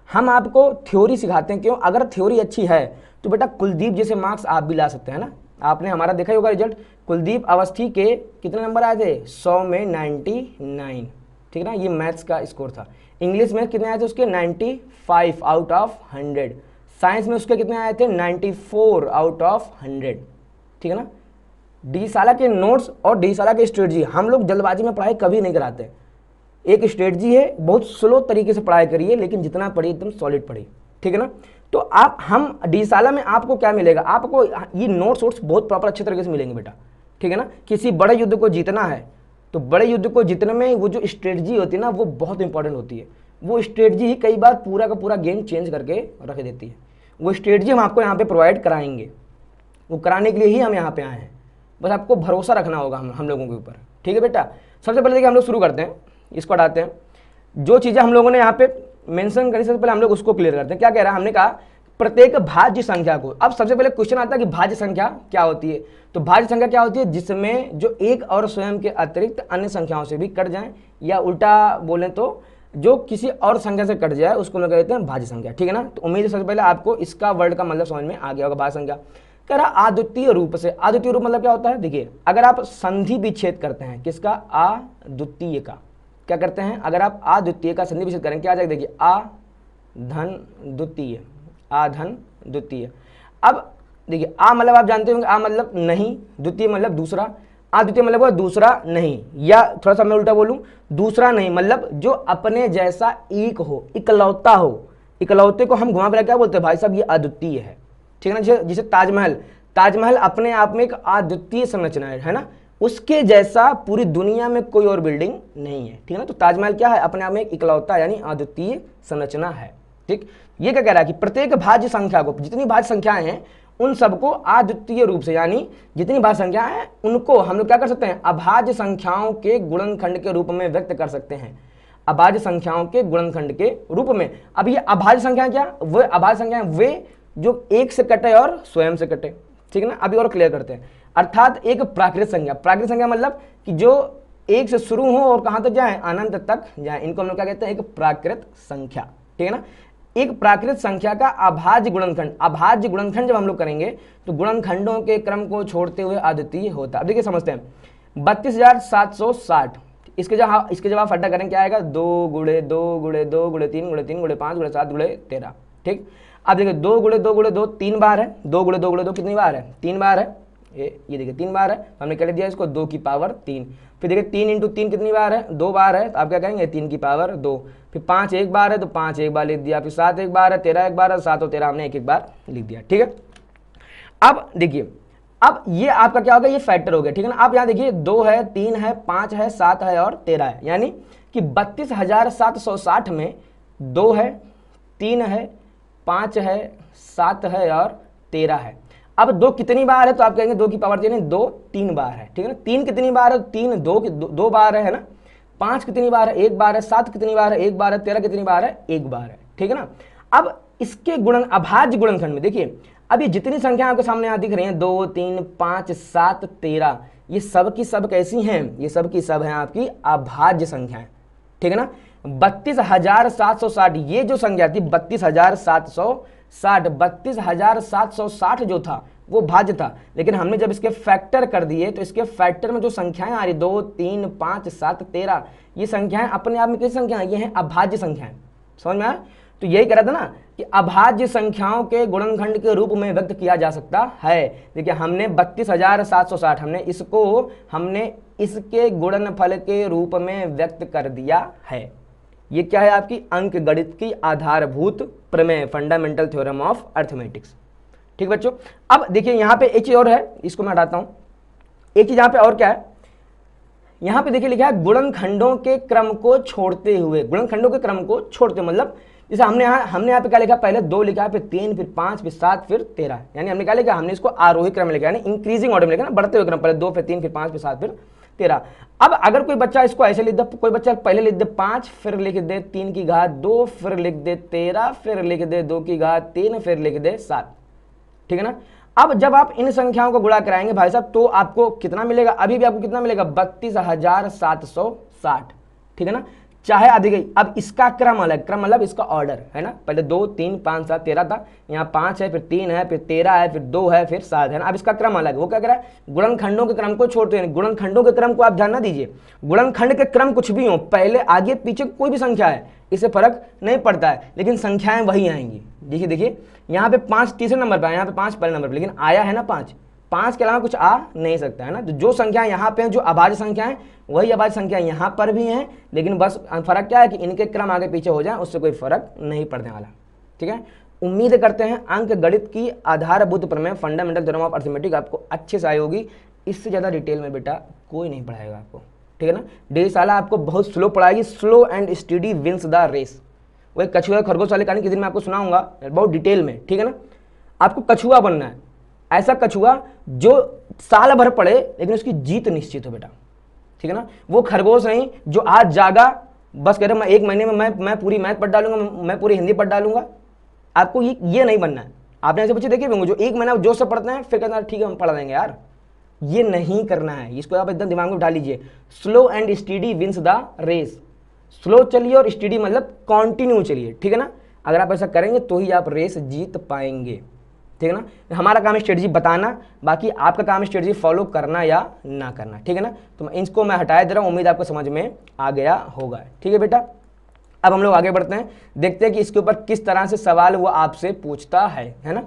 S1: हम आपको थ्योरी सिखाते हैं, क्यों, अगर थ्योरी अच्छी है तो बेटा कुलदीप जैसे मार्क्स आप भी ला सकते हैं ना। आपने हमारा देखा ही होगा रिजल्ट, कुलदीप अवस्थी के कितने नंबर आए थे, 100 में 99, ठीक है ना, ये मैथ्स का स्कोर था। इंग्लिश में कितने आए थे उसके, 95 आउट ऑफ 100। साइंस में उसके कितने आए थे, 94 आउट ऑफ 100, ठीक है ना। डिजिशाला के नोट्स और डिजिशाला की स्ट्रेटजी, हम लोग जल्दबाजी में पढ़ाई कभी नहीं कराते। एक स्ट्रेटजी है, बहुत स्लो तरीके से पढ़ाई करिए, लेकिन जितना पढ़ी एकदम सॉलिड पढ़ी, ठीक है ना। तो हम डिजिशाला में आपको क्या मिलेगा, आपको ये नोट्स बहुत प्रॉपर अच्छे तरीके से मिलेंगे बेटा, ठीक है ना। किसी बड़े युद्ध को जीतना है तो बड़े युद्ध को जीतने में वो जो स्ट्रेटजी होती है ना वो बहुत इंपॉर्टेंट होती है। वो स्ट्रेटजी ही कई बार पूरा का पूरा गेम चेंज करके रख देती है। वो स्ट्रेटजी हम आपको यहाँ पे प्रोवाइड कराएंगे, वो कराने के लिए ही हम यहाँ पे आए हैं। बस आपको भरोसा रखना होगा हम लोगों के ऊपर, ठीक है बेटा। सबसे पहले देखिए हम लोग शुरू करते हैं, इसको हटाते हैं। जो चीज़ें हम लोगों ने यहाँ पे मेंशन करी सबसे पहले हम लोग उसको क्लियर करते हैं। क्या कह रहा है, हमने कहा प्रत्येक भाज्य संख्या को। अब सबसे पहले क्वेश्चन आता है कि भाज्य संख्या क्या होती है। तो भाज्य संख्या क्या होती है, जिसमें जो एक और स्वयं के अतिरिक्त अन्य संख्याओं से भी कट जाए, या उल्टा बोलें तो जो किसी और संख्या से कट जाए उसको हम कहते हैं भाज्य संख्या, ठीक है ना। तो उम्मीद है सबसे पहले आपको इसका वर्ड का मतलब समझ में आ गया होगा। भाज्य संख्या कह रहा अद्वितीय रूप से। अद्वितीय रूप मतलब क्या होता है, देखिए अगर आप संधि विच्छेद करते हैं, किसका, अद्वितीय का, क्या करते हैं, अगर आप अद्वितीय का संधि विच्छेद करें क्या आ जाएगा, देखिए आ धन द्वितीय, आ धन द्वितीय। अब देखिए आ मतलब आप जानते होंगे, आ मतलब नहीं, द्वितीय मतलब दूसरा, अद्वितीय मतलब दूसरा नहीं, या थोड़ा सा मैं उल्टा बोलूं, दूसरा नहीं मतलब जो अपने जैसा एक हो, इकलौता हो। इकलौते को हम घुमा फिरा क्या बोलते हैं भाई साहब, ये अद्वितीय है, ठीक है ना। जैसे ताजमहल अपने आप में एक अद्वितीय संरचना है ना, उसके जैसा पूरी दुनिया में कोई और बिल्डिंग नहीं है, ठीक है ना। तो ताजमहल क्या है, अपने आप में एक इकलौता यानी अद्वितीय संरचना है, ठीक। ये क्या कह रहा है कि प्रत्येक भाज्य संख्या को, जितनी भाज्य संख्याएं हैं उन सबको अद्वितीय रूप से, यानी जितनी भाज्य संख्याएं हैं उनको हम लोग क्या कर सकते हैं, अभाज्य संख्याओं के गुणनखंड के रूप में व्यक्त कर सकते हैं। अभाज्य संख्याओं के गुणनखंड के रूप में। अब ये अभाज्य संख्या क्या, वो अभाज्य संख्याएं वे जो एक से कटे और स्वयं से कटे, ठीक है ना। अभी और क्लियर करते हैं। अर्थात एक प्राकृत संख्या, प्राकृत संख्या मतलब कि जो एक से शुरू हो और कहां तक जाए, अनंत तक जाए, इनको हम लोग क्या कहते हैं, एक प्राकृत संख्या, ठीक है ना। एक प्राकृत संख्या का अभाज्य गुणनखंड, अभाज्य गुणनखंड जब हम लोग करेंगे तो गुणनखंडों के क्रम को छोड़ते हुए अद्वितीय होता है। अब देखिए समझते हैं, 32,760, इसके जब आप फटा करें क्या आएगा, 2 गुणे 2 गुणे 2 गुणे 3 गुणे 3 गुणे 5 गुणे 7 गुणे 13, ठीक। अब देखिए 2 गुणे 2 गुणे 2 3 बार है, 2 गुणे 2 गुणे 2 कितनी बार है, 3 बार है। ये देखिए 3 बार है, हमने क्या लिख दिया इसको, 2 की पावर 3। फिर देखिए 3 इंटू 3 कितनी बार है, 2 बार है, तो आप क्या कहेंगे 3 की पावर 2। फिर 5 एक बार है तो 5 एक बार लिख दिया, फिर 7 एक बार है, 13 एक बार है, 7 और 13 हमने एक एक बार लिख दिया, ठीक है। अब देखिए, अब ये आपका क्या होगा, ये फैक्टर हो गया, ठीक है ना। अब यहाँ देखिए 2 है, 3 है, 5 है, 7 है और 13 है, यानी कि 32,760 में 2 है, 3 है, 5 है, 7 है और 13 है। अब 2 कितनी बार है, तो आप कहेंगे 2 की पावर 3 है, 2 3 बार है, ठीक है ना। 3 कितनी बार है, 3 2 बार है ना। 5 कितनी बार है, 1 बार है। 7 कितनी बार है, 1 बार है। 13 कितनी बार है, 1 बार है, ठीक है ना। अब इसके गुणन अभाज्य गुणनखंड में देखिए, अब ये जितनी संख्या आपके सामने यहाँ दिख रही है 2 3 5 7 13, ये सब की सब कैसी हैं, ये सब की सब हैं आपकी अभाज्य संख्याएं, ठीक है ना। 32,760 ये जो संख्या थी 32,760, 32,760 जो था वो भाज्य था, लेकिन हमने जब इसके फैक्टर कर दिए तो इसके फैक्टर में जो संख्याएं आ रही 2 3 5 7 13, ये संख्याएं अपने आप में कैसी संख्याएं, ये हैं अभाज्य संख्याएं। समझ में आया। तो यही कह रहा था ना कि अभाज्य संख्याओं के गुणनखंड के रूप में व्यक्त किया जा सकता है। देखिए हमने 32,760 हमने इसके गुणनफल के रूप में व्यक्त कर दिया है। ये क्या है, आपकी अंक गणित की आधारभूत प्रमेय, फंडामेंटल थ्योरम ऑफ अर्थमेटिक्स, ठीक बच्चों। अब देखिए यहाँ पे एक चीज और है, इसको मैं हटाता हूं। एक चीज यहाँ पे और क्या है, यहाँ पे देखिए लिखा है गुणनखंडों के क्रम को छोड़ते हुए, गुणनखंडों के क्रम को छोड़ते, मतलब जैसे हमने यहाँ पे क्या लिखा, पहले 2 लिखा, फिर 3, फिर 5, फिर 7, फिर 13, यानी हमने क्या लिखा, हमने इसको आरोही क्रम में लिखा, यानी इंक्रीजिंग ऑर्डर में लिखा ना, बढ़ते हुए क्रम, पहले 2 फिर 3 फिर 5 फिर 7 फिर 13। अब अगर कोई बच्चा इसको ऐसे लिख दे, कोई बच्चा पहले लिख दे 5, फिर लिख दे 3 की घात 2, फिर लिख दे 13, फिर लिख दे 2 की घात 3, फिर लिख दे 7, ठीक है ना। अब जब आप इन संख्याओं को गुणा कराएंगे भाई साहब, तो आपको कितना मिलेगा, अभी भी आपको कितना मिलेगा, 32,760, ठीक है ना। चाहे आधी गई, अब इसका क्रम अलग, क्रम मतलब इसका ऑर्डर है ना, पहले 2 3 5 7 13 था, यहाँ 5 है, फिर 3 है, फिर 13 है, फिर 2 है, फिर 7 है ना। अब इसका क्रम अलग, वो क्या कह रहा है, गुणनखंडों के क्रम को छोड़ते हैं। गुणनखंडों के क्रम को आप ध्यान ना दीजिए, गुणनखंड के क्रम कुछ भी हो, पहले आगे पीछे कोई भी संख्या है, इससे फर्क नहीं पड़ता है, लेकिन संख्याएं वही आएंगी। देखिए देखिए यहाँ पे 5 तीसरे नंबर पर, यहाँ पे 5 पहले नंबर पर, लेकिन आया है ना 5 के अलावा कुछ आ नहीं सकता है ना। तो जो संख्या यहाँ पे हैं, जो अभाज्य संख्या है, वही अभाज्य संख्या यहाँ पर भी हैं, लेकिन बस फर्क क्या है कि इनके क्रम आगे पीछे हो जाए, उससे कोई फर्क नहीं पड़ने वाला, ठीक है। उम्मीद करते हैं अंक गणित की आधारभूत प्रमेय, फंडामेंटल थ्योरम ऑफ अर्थमेटिक्स आपको अच्छे से आई होगी। इससे ज़्यादा डिटेल में बेटा कोई नहीं पढ़ाएगा आपको, ठीक है ना। डेसाला आपको बहुत स्लो पढ़ाएगी, slow and study wins the race. वही कछुआ खरगोश वाले कहानी किसी दिन मैं आपको सुनाऊंगा बहुत डिटेल में, ठीक है ना। आपको कछुआ बनना है, ऐसा कछुआ जो साल भर पढ़े लेकिन उसकी जीत निश्चित हो बेटा, ठीक है ना। वो खरगोश नहीं जो आज जागा, बस कह रहे मैं 1 महीने में मैं पूरी मैथ पढ़ डालूंगा, मैं पूरी हिंदी पढ़ डालूंगा। आपको ये नहीं बनना है। आपने ऐसे बच्चे देखे होंगे जो 1 महीना जो से पढ़ते हैं, फिर कहते हैं ठीक है हम पढ़ देंगे यार, ये नहीं करना है। इसको आप एकदम दिमाग में उठा लीजिए। Slow and study wins the race. Slow चलिए और स्टडी मतलब कंटिन्यू चलिए, ठीक है ना। अगर आप ऐसा करेंगे तो ही आप रेस जीत पाएंगे, ठीक है ना। हमारा काम है स्ट्रेटजी बताना, बाकी आपका काम है स्ट्रेटजी फॉलो करना या ना करना, ठीक है ना। तो इसको मैं हटाया दे रहा हूँ, उम्मीद आपको समझ में आ गया होगा, ठीक है बेटा। अब हम लोग आगे बढ़ते हैं, देखते हैं कि इसके ऊपर किस तरह से सवाल वो आपसे पूछता है ना।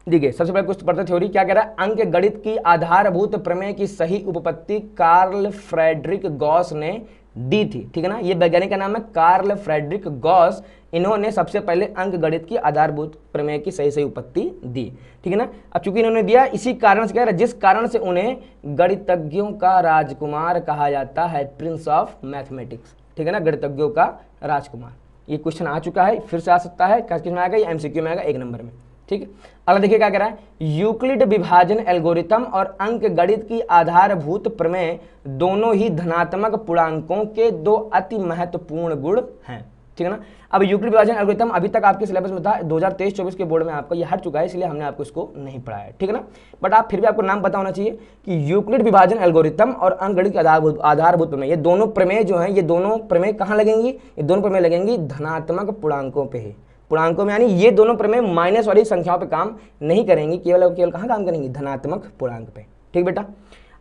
S1: देखिए सबसे पहले कुछ पढ़ते थ्योरी क्या कह रहा है, अंक गणित की आधारभूत प्रमेय की सही उपपत्ति कार्ल फ्रेडरिक गॉस ने दी थी, ठीक है ना। ये वैज्ञानिक का नाम है कार्ल फ्रेडरिक गॉस। इन्होंने सबसे पहले अंक गणित की आधारभूत प्रमेय की सही उपपत्ति दी, ठीक है ना। अब चूंकि इन्होंने दिया, इसी कारण से कह रहा है जिस कारण से उन्हें गणितज्ञों का राजकुमार कहा जाता है, प्रिंस ऑफ मैथमेटिक्स, ठीक है ना, गणितज्ञों का राजकुमार। ये क्वेश्चन आ चुका है, फिर से आ सकता है, किस में आएगा, ये एमसीक्यू में आएगा 1 नंबर में, ठीक है। अगला देखिए क्या कह रहा है, यूक्लिड विभाजन एल्गोरिथम और अंक गणित की आधारभूत प्रमेय दोनों ही धनात्मक पूर्णांकों के 2 अति महत्वपूर्ण गुण हैं, ठीक है ना। अब यूक्लिड विभाजन एल्गोरिथम अभी तक आपके सिलेबस में था, 2023-24 के बोर्ड में आपका ये हट चुका है, इसलिए हमने आपको इसको नहीं पढ़ाया, ठीक है ना। बट आप फिर भी आपको नाम पता होना चाहिए कि यूक्लिड विभाजन एल्गोरिथम और अंक गणित की आधारभूत प्रमेय, ये दोनों प्रमेय जो हैं, ये दोनों प्रमेय कहाँ लगेंगी, ये दोनों प्रमेय लगेंगी धनात्मक पूर्णांकों पे ही, पूर्णांकों में, यानी ये दोनों प्रमेय माइनस वाली संख्याओं पे काम नहीं करेंगी, केवल कहाँ काम करेंगी, धनात्मक पूर्णांक पे, ठीक बेटा।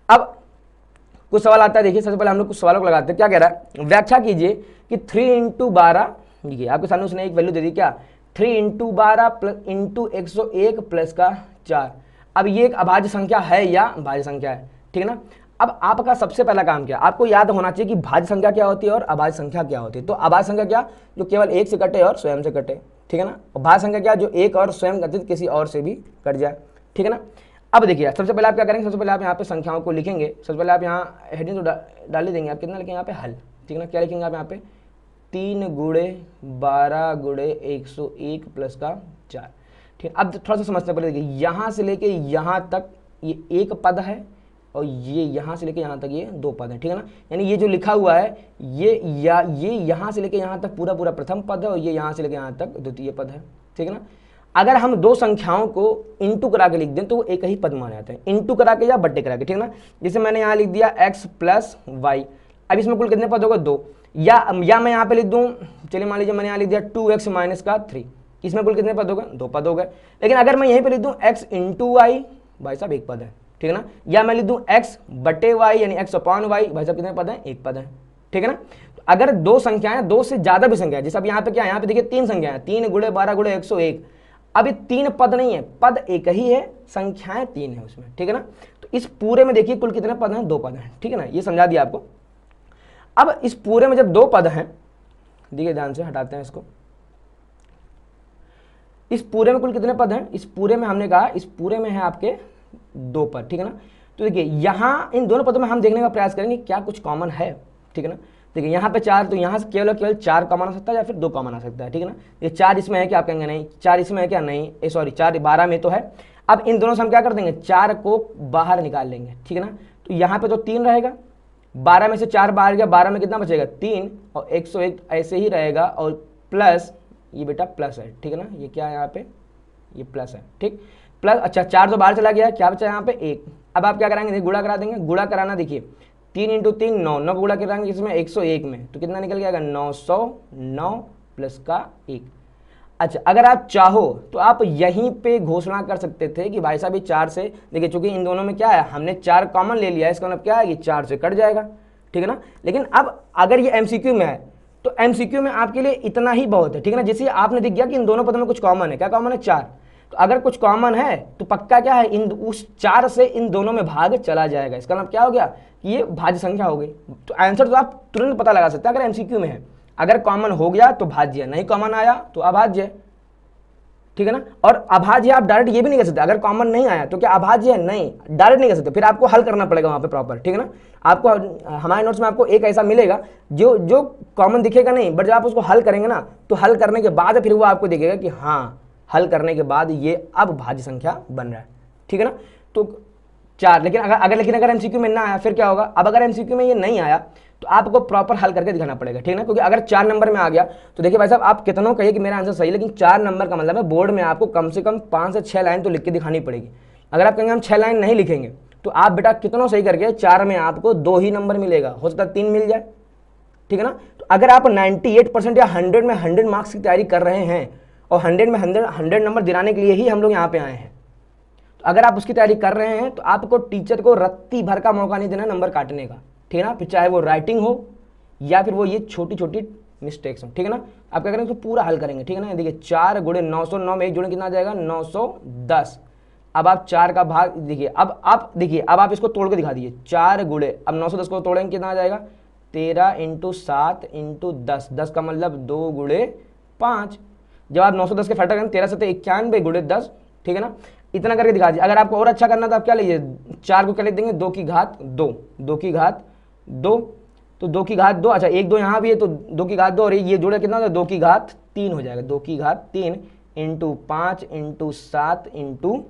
S1: अब कुछ सवाल आता है, देखिए सबसे पहले हम लोग कुछ सवालों को लगाते हैं। क्या कह रहा है, व्याख्या कीजिए कि 3 × 12, देखिए आपके सामने उसने एक वैल्यू दे दी, क्या 3 × 12 × 101 + का 4। अब ये एक अभाज्य संख्या है या भाज्य संख्या है, ठीक है ना। अब आपका सबसे पहला काम क्या, आपको याद होना चाहिए कि भाज्य संख्या क्या होती है और अभाज्य संख्या क्या होती है। तो अभाज्य संख्या क्या, जो केवल एक से कटे और स्वयं से कटे, ठीक है ना। और भाज्य संख्या क्या, जो एक और स्वयं व्यतीत किसी और से भी कट जाए, ठीक है ना। अब देखिए सबसे पहले आप क्या करेंगे, सबसे पहले आप यहाँ पे संख्याओं को लिखेंगे। सबसे पहले आप यहाँ हेडिंग तो डाल ही देंगे, आप कितना लिखेंगे यहाँ पे हल, ठीक है ना। क्या लिखेंगे आप यहाँ पे 3 गुणे 12 गुणे 101 प्लस का 4, ठीक। अब थोड़ा सा समझते पहले, देखिए यहाँ से लेके यहाँ तक ये एक पद है और ये यहाँ से लेके यहाँ तक ये दो पद है, ठीक है ना। यानी ये जो लिखा हुआ है ये यहाँ से लेके यहाँ तक पूरा पूरा प्रथम पद है और ये यहाँ से लेके यहाँ तक द्वितीय पद है, ठीक है ना। अगर हम दो संख्याओं को इंटू करा के लिख दें तो वो एक ही पद माने जाते हैं, इंटू करा के या बट्टे करा के, ठीक है ना। जैसे मैंने यहाँ लिख दिया x प्लस वाई, अब इसमें कुल कितने पद होगा 2, या मैं यहाँ पे लिख दूँ, चलिए मान लीजिए मैंने यहाँ लिख दिया 2x माइनस का 3, इसमें कुल कितने पद हो गए 2 पद हो गए। लेकिन अगर मैं यहीं पे लिख दूँ x इंटू वाई, भाई साहब एक पद है, ठीक है ना। या मैं लिख दूँ x बटे वाई यानी x अपॉन वाई, भाई साहब कितने पद हैं, एक पद है, ठीक है ना। तो अगर दो संख्याएं, दो से ज्यादा भी संख्या है, जैसे अब यहाँ पे क्या है, यहाँ पे देखिए 3 संख्याएं, 3 गुणे 12 गुणे 101, अब ये 3 पद नहीं है, पद एक ही है, संख्याएं 3 है उसमें, ठीक है ना। तो इस पूरे में देखिए कुल कितने पद हैं, 2 पद हैं, ठीक है ना। ये समझा दिया आपको। अब इस पूरे में जब 2 पद हैं, देखिए ध्यान से हटाते हैं इसको, इस पूरे में कुल कितने पद हैं, इस पूरे में हमने कहा इस पूरे में है आपके 2 पद, ठीक है ना। तो देखिए यहाँ इन दोनों पदों में हम देखने का प्रयास करेंगे क्या कुछ कॉमन है, ठीक है ना। देखिए यहाँ पे 4, तो यहाँ से केवल 4 कॉमन आ सकता है या फिर 2 कॉमन आ सकता है, ठीक है ना। ये 4 इसमें है क्या, आप कहेंगे नहीं, 4 इसमें है क्या, नहीं, सॉरी 4 12 में तो है। अब इन दोनों से हम क्या कर देंगे, 4 को बाहर निकाल लेंगे, ठीक है ना। तो यहाँ पे तो 3 रहेगा, 12 में से 4 बाहर गया, 12 में कितना बचेगा 3 और 101 ऐसे ही रहेगा, और प्लस ये बेटा प्लस है, ठीक है ना। ये क्या है यहाँ पे, ये प्लस है, ठीक, प्लस, अच्छा 4 तो बाहर चला गया, क्या बचा यहाँ पे 1। अब आप क्या कराएंगे, गुणा करा देंगे, गुणा कराना देखिए 3 इंटू 3 9, 9 को गुणा कराएंगे इसमें 101 में, तो कितना निकल जाएगा 909 प्लस का 1। अच्छा अगर आप चाहो तो आप यहीं पे घोषणा कर सकते थे कि भाई साहब ये 4 से, देखिए चूंकि इन दोनों में क्या है, हमने 4 कॉमन ले लिया है, इसका मतलब क्या है, ये 4 से कट जाएगा, ठीक है ना। लेकिन अब अगर ये एमसीक्यू में है तो एमसीक्यू में आपके लिए इतना ही बहुत है, ठीक है ना। जैसे आपने दिख गया कि इन दोनों पदों में कुछ कॉमन है, क्या कॉमन है 4, तो अगर कुछ कॉमन है तो पक्का क्या है, इन उस 4 से इन दोनों में भाग चला जाएगा, इसका मतलब क्या हो गया कि ये भाज्य संख्या हो गई। तो आंसर तो आप तुरंत पता लगा सकते हैं अगर एमसीक्यू में है, अगर कॉमन हो गया तो भाज्य, नहीं कॉमन आया तो अभाज्य, ठीक है ना। और अभाज्य आप डायरेक्ट ये भी नहीं कर सकते, अगर कॉमन नहीं आया तो क्या अभाज्य है, नहीं डायरेक्ट नहीं कर सकते, फिर आपको हल करना पड़ेगा वहां पे प्रॉपर, ठीक है ना। आपको हमारे नोट्स में आपको एक ऐसा मिलेगा जो कॉमन दिखेगा नहीं, बट जब आप उसको हल करेंगे ना तो हल करने के बाद फिर वो आपको दिखेगा कि हाँ हल करने के बाद ये अब भाज्य संख्या बन रहा है, ठीक है ना। तो 4, लेकिन अगर एमसीक्यू में ना आया फिर क्या होगा, अब अगर एमसीक्यू में ये नहीं आया तो आपको प्रॉपर हल करके दिखाना पड़ेगा, ठीक है ना। क्योंकि अगर 4 नंबर में आ गया तो देखिए भाई साहब आप कितनों कहिए कि मेरा आंसर सही, लेकिन 4 नंबर का मतलब है बोर्ड में आपको कम से कम 5 से 6 लाइन तो लिख के दिखानी पड़ेगी। अगर आप कहेंगे हम 6 लाइन नहीं लिखेंगे तो आप बेटा कितनों सही करके 4 में आपको 2 ही नंबर मिलेगा, हो सकता है 3 मिल जाए, ठीक है ना। तो अगर आप 98% या 100 में 100 मार्क्स की तैयारी कर रहे हैं और 100 में 100 नंबर दिलाने के लिए ही हम लोग यहाँ पे आए हैं, तो अगर आप उसकी तैयारी कर रहे हैं तो आपको टीचर को रत्ती भर का मौका नहीं देना नंबर काटने का, ठीक है ना। फिर चाहे वो राइटिंग हो या फिर वो ये छोटी छोटी मिस्टेक्स हो, ठीक है ना। आप क्या करेंगे तो पूरा हल करेंगे, ठीक है ना। देखिए 4 गुणे 909 में 1 जोड़े कितना आ जाएगा 910। अब आप 4 का भाग देखिए, अब आप इसको तोड़ के दिखा दीजिए, 4 गुणे, अब 910 को तोड़ेंगे कितना आ जाएगा 13 इंटू 7 इंटू 10, 10 का मतलब 2 गुणे 5। जब आप 910 के फैक्टर करेंगे 13 से 91 गुणे 10, ठीक है ना। इतना करके दिखा दीजिए। अगर आपको और अच्छा करना तो आप क्या लीजिए, 4 को क्या लिख देंगे 2 की घात 2, 2 की घात 2, तो 2 की घात 2, अच्छा 1 2 यहाँ भी है तो 2 की घात 2 और ये जोड़े कितना होगा 2 की घात 3 हो जाएगा, 2 की घात 3 इंटू 5 इंटू 7 इंटू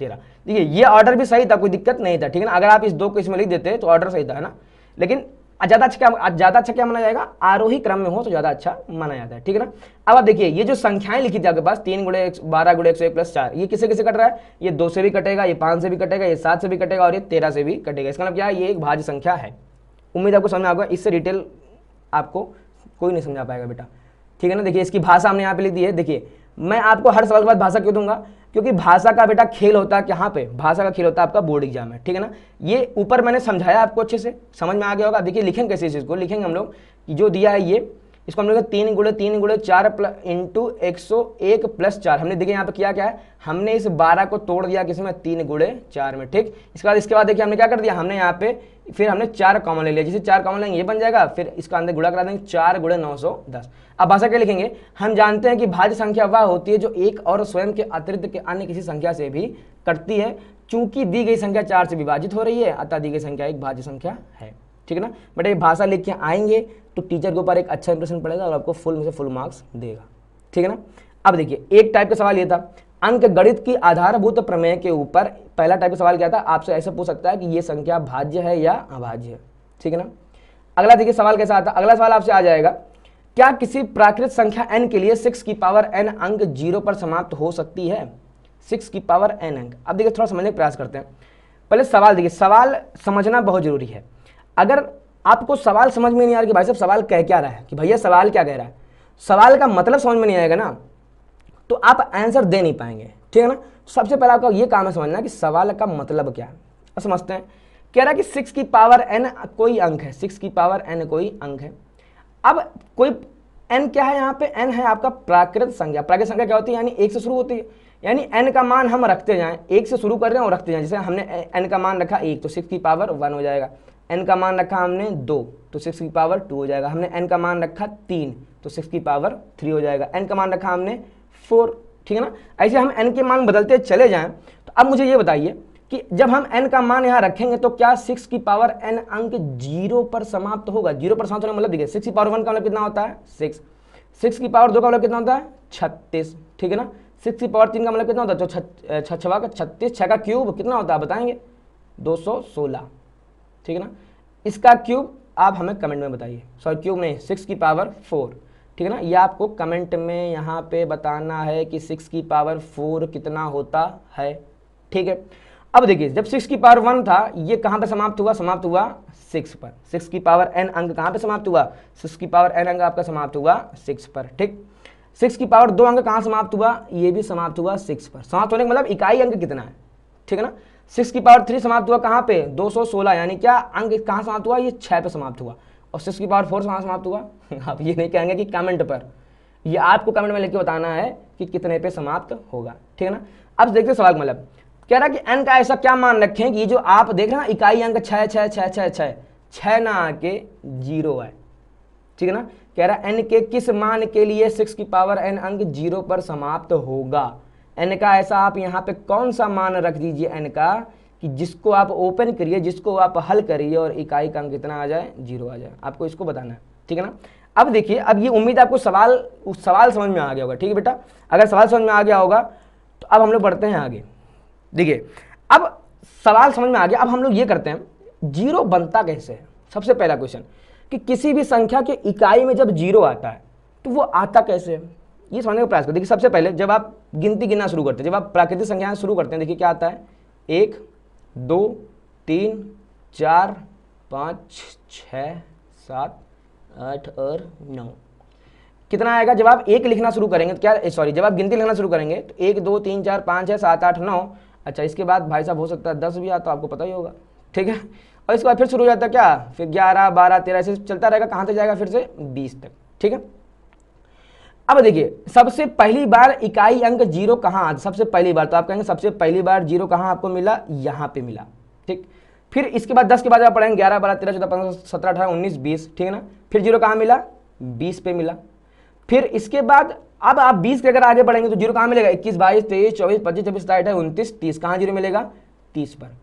S1: 13। देखिए ये ऑर्डर भी सही था, कोई दिक्कत नहीं था, ठीक है ना। अगर आप इस 2 को इसमें लिख देते तो ऑर्डर सही था, है ना। लेकिन ज़्यादा अच्छा क्या माना जाएगा, आरोही क्रम में हो तो ज़्यादा अच्छा माना जाता है, ठीक है ना। अब आप देखिए ये जो संख्याएं लिखी थी आपके पास 3 गुणे 12 गुणे 101 प्लस 4, ये किसे किसे कट रहा है, ये 2 से भी कटेगा, ये 5 से भी कटेगा, ये 7 से भी कटेगा और ये 13 से भी कटेगा। इसका मतलब क्या है, ये एक भाज्य संख्या है। उम्मीद आपको समझ आएगा, इससे डिटेल आपको कोई नहीं समझा पाएगा बेटा, ठीक है ना। देखिए इसकी भाषा हमने यहाँ पे लिख दी है। देखिए मैं आपको हर सवाल के बाद भाषा क्यों दूंगा, क्योंकि भाषा का बेटा खेल होता है, यहाँ पे भाषा का खेल होता है आपका बोर्ड एग्जाम है, ठीक है ना। ये ऊपर मैंने समझाया आपको अच्छे से समझ में आ गया होगा। देखिए लिखेंगे कैसे इस चीज़ को, लिखेंगे हम लोग कि जो दिया है इसको हम लोग 3 × 4 इंटू 101 + 4। हमने देखिए यहाँ पे किया क्या है, हमने इस 12 को तोड़ दिया किसमें, 3 × 4 में। ठीक, इसके बाद देखिए हमने क्या कर दिया, हमने यहाँ पे फिर हमने 4 कॉमन ले लिया, जिसे 4 कॉमन लेंगे ये बन जाएगा, फिर इसका अंदर गुणा करा देंगे 4 × 910। अब भाषा क्या लिखेंगे, हम जानते हैं कि भाज्य संख्या वह होती है जो एक और स्वयं के अतिरिक्त के अन्य किसी संख्या से भी कटती है। चूंकि दी गई संख्या 4 से विभाजित हो रही है, अतः दी गई संख्या एक भाज्य संख्या है। ठीक है ना, बट ये भाषा लिख के आएंगे तो टीचर के ऊपर एक अच्छा इंप्रेशन पड़ेगा और आपको फुल में से फुल मार्क्स देगा। ठीक है ना। अब देखिए एक टाइप का सवाल ये था, अंक गणित की आधारभूत प्रमेय के ऊपर पहला टाइप का सवाल क्या था, आपसे ऐसे पूछ सकता है कि ये संख्या भाज्य है या अभाज्य है। ठीक है ना। अगला देखिए सवाल कैसा आता है, अगला सवाल आपसे आ जाएगा, क्या किसी प्राकृत संख्या n के लिए 6 की पावर n अंक 0 पर समाप्त हो सकती है। 6 की पावर n अंक। अब देखिए थोड़ा समझने का प्रयास करते हैं। पहले सवाल देखिए, सवाल समझना बहुत जरूरी है। अगर आपको सवाल समझ में नहीं आ रहा कि भाई साहब सवाल कह क्या रहा है, कि भैया सवाल क्या कह रहा है, सवाल का मतलब समझ में नहीं आएगा ना, तो आप आंसर दे नहीं पाएंगे। ठीक है ना। सबसे पहले आपका ये काम है समझना कि सवाल का मतलब क्या है। अब समझते हैं, कह रहा है कि 6 की पावर n कोई अंक है, 6 की पावर n कोई अंक है। अब कोई n क्या है, यहाँ पे n है आपका प्राकृत संख्या। प्राकृत संख्या क्या होती है, यानी 1 से शुरू होती है, यानी n का मान हम रखते जाएं, 1 से शुरू कर रहे हैं और रखते जाएं। जैसे हमने n का मान रखा 1 तो 6 की पावर 1 हो जाएगा, n का मान रखा हमने 2 तो 6 की पावर 2 हो जाएगा, हमने n का मान रखा 3 तो 6 की पावर 3 हो जाएगा, n का मान रखा हमने 4। ठीक है ना। ऐसे हम n के मान बदलते चले जाएं। तो अब मुझे ये बताइए कि जब हम n का मान यहाँ रखेंगे तो क्या 6 की पावर n अंक 0 पर समाप्त होगा। 0 पर समाप्त होने का मतलब देखिए 6 की पावर 1 का मतलब कितना होता है 6, 6 की पावर 2 का मतलब कितना होता है 36। ठीक है ना। 6 की पावर 3 का मतलब कितना होता है, तो 6 का 36, 6 का क्यूब कितना होता है बताएंगे 216। ठीक है ना। इसका क्यूब आप हमें कमेंट में बताइए, सॉरी क्यूब नहीं, 6 की पावर 4। ठीक है ना, ये आपको कमेंट में यहाँ पे बताना है कि 6 की पावर 4 कितना होता है। ठीक है। अब देखिए जब 6 की पावर 1 था ये कहाँ पे समाप्त हुआ, समाप्त हुआ 6 पर। 6 की पावर n अंक कहाँ पे समाप्त हुआ, 6 की पावर n अंक आपका समाप्त हुआ 6 पर। ठीक, 6 की पावर 2 अंक कहाँ समाप्त हुआ, ये भी समाप्त हुआ 6 पर। समाप्त होने का मतलब इकाई अंक कितना है। ठीक है ना। 6 की पावर 3 समाप्त हुआ कहाँ पे 216, यानी क्या अंक कहाँ समाप्त हुआ, ये 6 पे समाप्त हुआ। और 6 की पावर 4 कहाँ समाप्त हुआ आप ये नहीं कहेंगे कि कमेंट पर, ये आपको कमेंट में लिख के बताना है कि कितने पे समाप्त होगा। ठीक है ना। अब देखते हैं सवाल मतलब कह रहा है कि n का ऐसा क्या मान रखें कि जो आप देख रहे हैं ना इकाई अंक 6 6 6 6 6 6 ना आके 0 है। ठीक है ना। कह रहा है n के किस मान के लिए 6 की पावर n अंक 0 पर समाप्त होगा। n का ऐसा आप यहाँ पे कौन सा मान रख दीजिए n का कि जिसको आप ओपन करिए, जिसको आप हल करिए और इकाई का अंक कितना आ जाए 0 आ जाए, आपको इसको बताना है। ठीक है ना। अब देखिए, अब ये उम्मीद आपको सवाल समझ में आ गया होगा। ठीक है बेटा, अगर सवाल समझ में आ गया होगा तो अब हम लोग बढ़ते हैं आगे। देखिए अब सवाल समझ में आ गया, अब हम लोग ये करते हैं 0 बनता कैसे है। सबसे पहला क्वेश्चन कि किसी भी संख्या के इकाई में जब 0 आता है तो वो आता कैसे है, ये समझने का प्रयास करें। देखिए सबसे पहले जब आप गिनती गिनना शुरू करते हैं, जब आप प्राकृतिक संख्याएं शुरू करते हैं, देखिए क्या आता है 1 2 3 4 5 6 7 8 और 9। कितना आएगा जब आप 1 लिखना शुरू करेंगे तो क्या, सॉरी जब आप गिनती लिखना शुरू करेंगे तो 1 2 3 4 5 6 7 8 9। अच्छा, इसके बाद भाई साहब हो सकता है 10 भी आता, तो आपको पता ही होगा। ठीक है। और इसके बाद फिर शुरू हो जाता है क्या, फिर 11 12 13 ऐसे चलता रहेगा, कहाँ तक जाएगा फिर से 20 तक। ठीक है। अब देखिए सबसे पहली बार इकाई अंक 0 कहाँ आता, सबसे पहली बार तो आप कहेंगे सबसे पहली बार 0 कहाँ आपको मिला, यहाँ पे मिला। ठीक, फिर इसके बाद 10 के बाद आप पढ़ेंगे 11 12 13 14 15 17 18 19 20। ठीक है ना। फिर 0 कहाँ मिला 20 पे मिला। फिर इसके बाद अब आप 20 के अगर आगे बढ़ेंगे तो 0 कहाँ मिलेगा 21 22 23 24 25 26 27 29 30। कहाँ 0 मिलेगा 30 पर।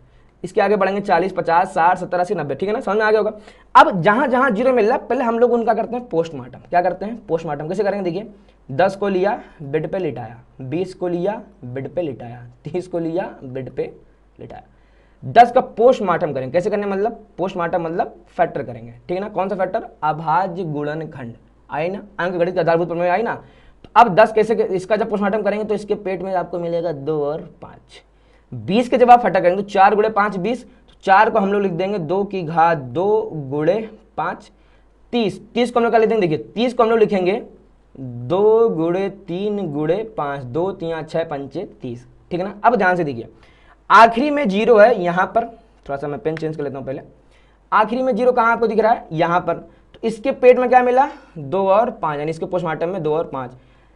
S1: इसके आगे बढ़ेंगे 40 50 60 70 80 90। ठीक है ना, समझ में आ गया होगा। अब जहां जहां 0 मिल रहा है पहले हम लोग उनका करते हैं पोस्टमार्टम। क्या करते हैं पोस्टमार्टम, कैसे करेंगे देखिए 10 को लिया बेड पे लिटाया, 20 को लिया बेड पे लिटाया, 30 को लिया बेड पे लिटाया। 10 का पोस्टमार्टम करेंगे, कैसे करने मतलब पोस्टमार्टम मतलब फैक्टर करेंगे। ठीक है ना, कौन सा फैक्टर, अभाज्य गुणनखंड आई ना, अंक गणित का आधारभूत प्रमेय आई ना। तो अब 10 कैसे, इसका जब पोस्टमार्टम करेंगे तो इसके पेट में आपको मिलेगा 2 और 5। 20 के जब आप फटा करेंगे तो 4 गुणे 5 20, तो 4 को हम लोग लिख देंगे 2 की घात 2 गुणे 5। 30 को हम लोग क्या लिख देंगे, देखिए 30 को हम लोग लिखेंगे 2 गुणे 3 गुणे 5, 2 3 6 5 30। ठीक है ना। अब ध्यान से देखिए आखिरी में 0 है यहाँ पर, थोड़ा सा मैं पेन चेंज कर लेता हूँ पहले। आखिरी में 0 कहाँ आपको दिख रहा है यहाँ पर, तो इसके पेट में क्या मिला 2 और 5, यानी इसके पोस्टमार्टम में 2 और 5।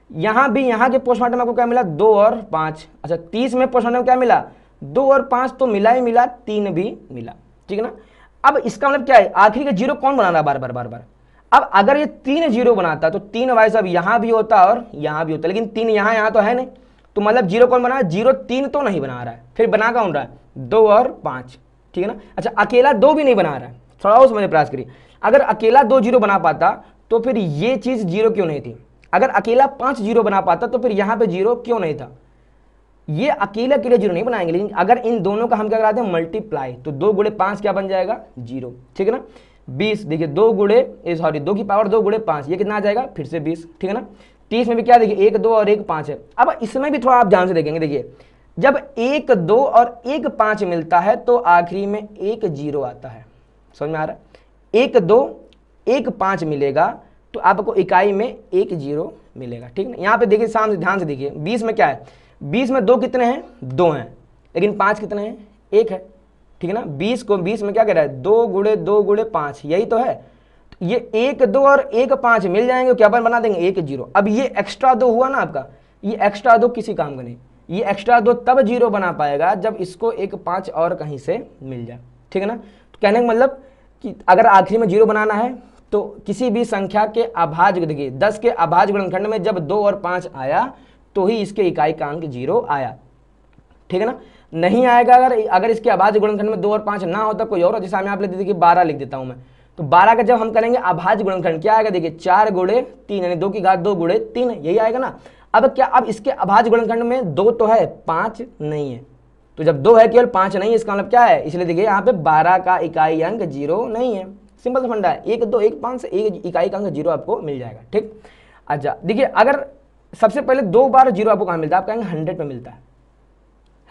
S1: यहाँ भी यहाँ के पोस्टमार्टम में आपको क्या मिला 2 और 5। अच्छा 30 में पोस्टमार्टम क्या मिला 2 और 5 तो मिला ही मिला, 3 भी मिला, ठीक है ना। अब इसका मतलब क्या है, आखिरी का जीरो कौन बना रहा बार बार बार बार। अब अगर ये 3 जीरो बनाता तो 3 भाई साहब यहाँ भी होता और यहाँ भी होता, लेकिन 3 यहाँ तो है नहीं, तो मतलब जीरो कौन बना, जीरो 3 तो नहीं बना रहा है, फिर बना कौन रहा है 2 और 5, ठीक है ना। अच्छा अकेला 2 भी नहीं बना रहा है, थोड़ा और समझने प्रयास करिए। अगर अकेला 2 जीरो बना पाता तो फिर ये चीज जीरो क्यों नहीं थी, अगर अकेला 5 जीरो बना पाता तो फिर यहाँ पे जीरो क्यों नहीं था। ये अकेले अकेले जीरो नहीं बनाएंगे, लेकिन अगर इन दोनों का हम क्या कराते हैं मल्टीप्लाई, तो 2 गुणे 5 क्या बन जाएगा जीरो, ठीक है ना। 20 देखिए 2 की पावर 2 गुणे 5, ये कितना आ जाएगा फिर से 20, ठीक है ना। 30 में भी क्या देखिए 1 2 और 1 5 है। अब इसमें भी थोड़ा आप ध्यान से देखेंगे, देखिए जब 1 2 और 1 5 मिलता है तो आखिरी में 1 जीरो आता है, समझ में आ रहा है। 1 2 1 5 मिलेगा तो आपको इकाई में 1 जीरो मिलेगा, ठीक है। यहाँ पे देखिए सामने ध्यान से देखिए 20 में क्या है, 20 में 2 कितने हैं 2 हैं, लेकिन 5 कितने हैं 1 है, ठीक है ना। 20 में क्या कह रहा है 2 गुणे 5, यही तो है। तो ये 1 2 और 1 5 मिल जाएंगे, क्या बना देंगे 1 जीरो। अब ये एक्स्ट्रा 2 हुआ ना आपका, ये एक्स्ट्रा 2 किसी काम का नहीं, ये एक्स्ट्रा 2 तब जीरो बना पाएगा जब इसको 1 5 और कहीं से मिल जाए, ठीक है ना। तो कहने का मतलब कि अगर आखिरी में जीरो बनाना है तो किसी भी संख्या के अभाज्य, देखिए 10 के अभाज्य गुणनखंड में जब 2 और 5 आया तो ही इसके इकाई का अंक जीरो आया, ठीक है ना। नहीं आएगा अगर इसके अभाज्य गुणनखंड में 2 और 5 ना होता कोई और, जैसे आप लिख देते कि 12 लिख देता हूं मैं, तो 12 का जब हम करेंगे अभाज्य गुणनखंड क्या आएगा, देखिए 4 गुणे 3 यानी 2 की घात 2 गुणे 3, यही आएगा ना। अब क्या, अब इसके अभाज्य गुणनखंड में 2 तो है 5 नहीं है, तो जब 2 है केवल 5 नहीं है, इसका मतलब क्या है, इसलिए देखिए यहाँ पे 12 का इकाई अंक जीरो नहीं है, सिंपल सा फंडा है। 1 2 1 5 से 1 इकाई का अंक जीरो आपको मिल जाएगा, ठीक। अच्छा देखिए अगर सबसे पहले 2 बार जीरो आपको कहाँ मिलता है, आप कहेंगे 100 पे मिलता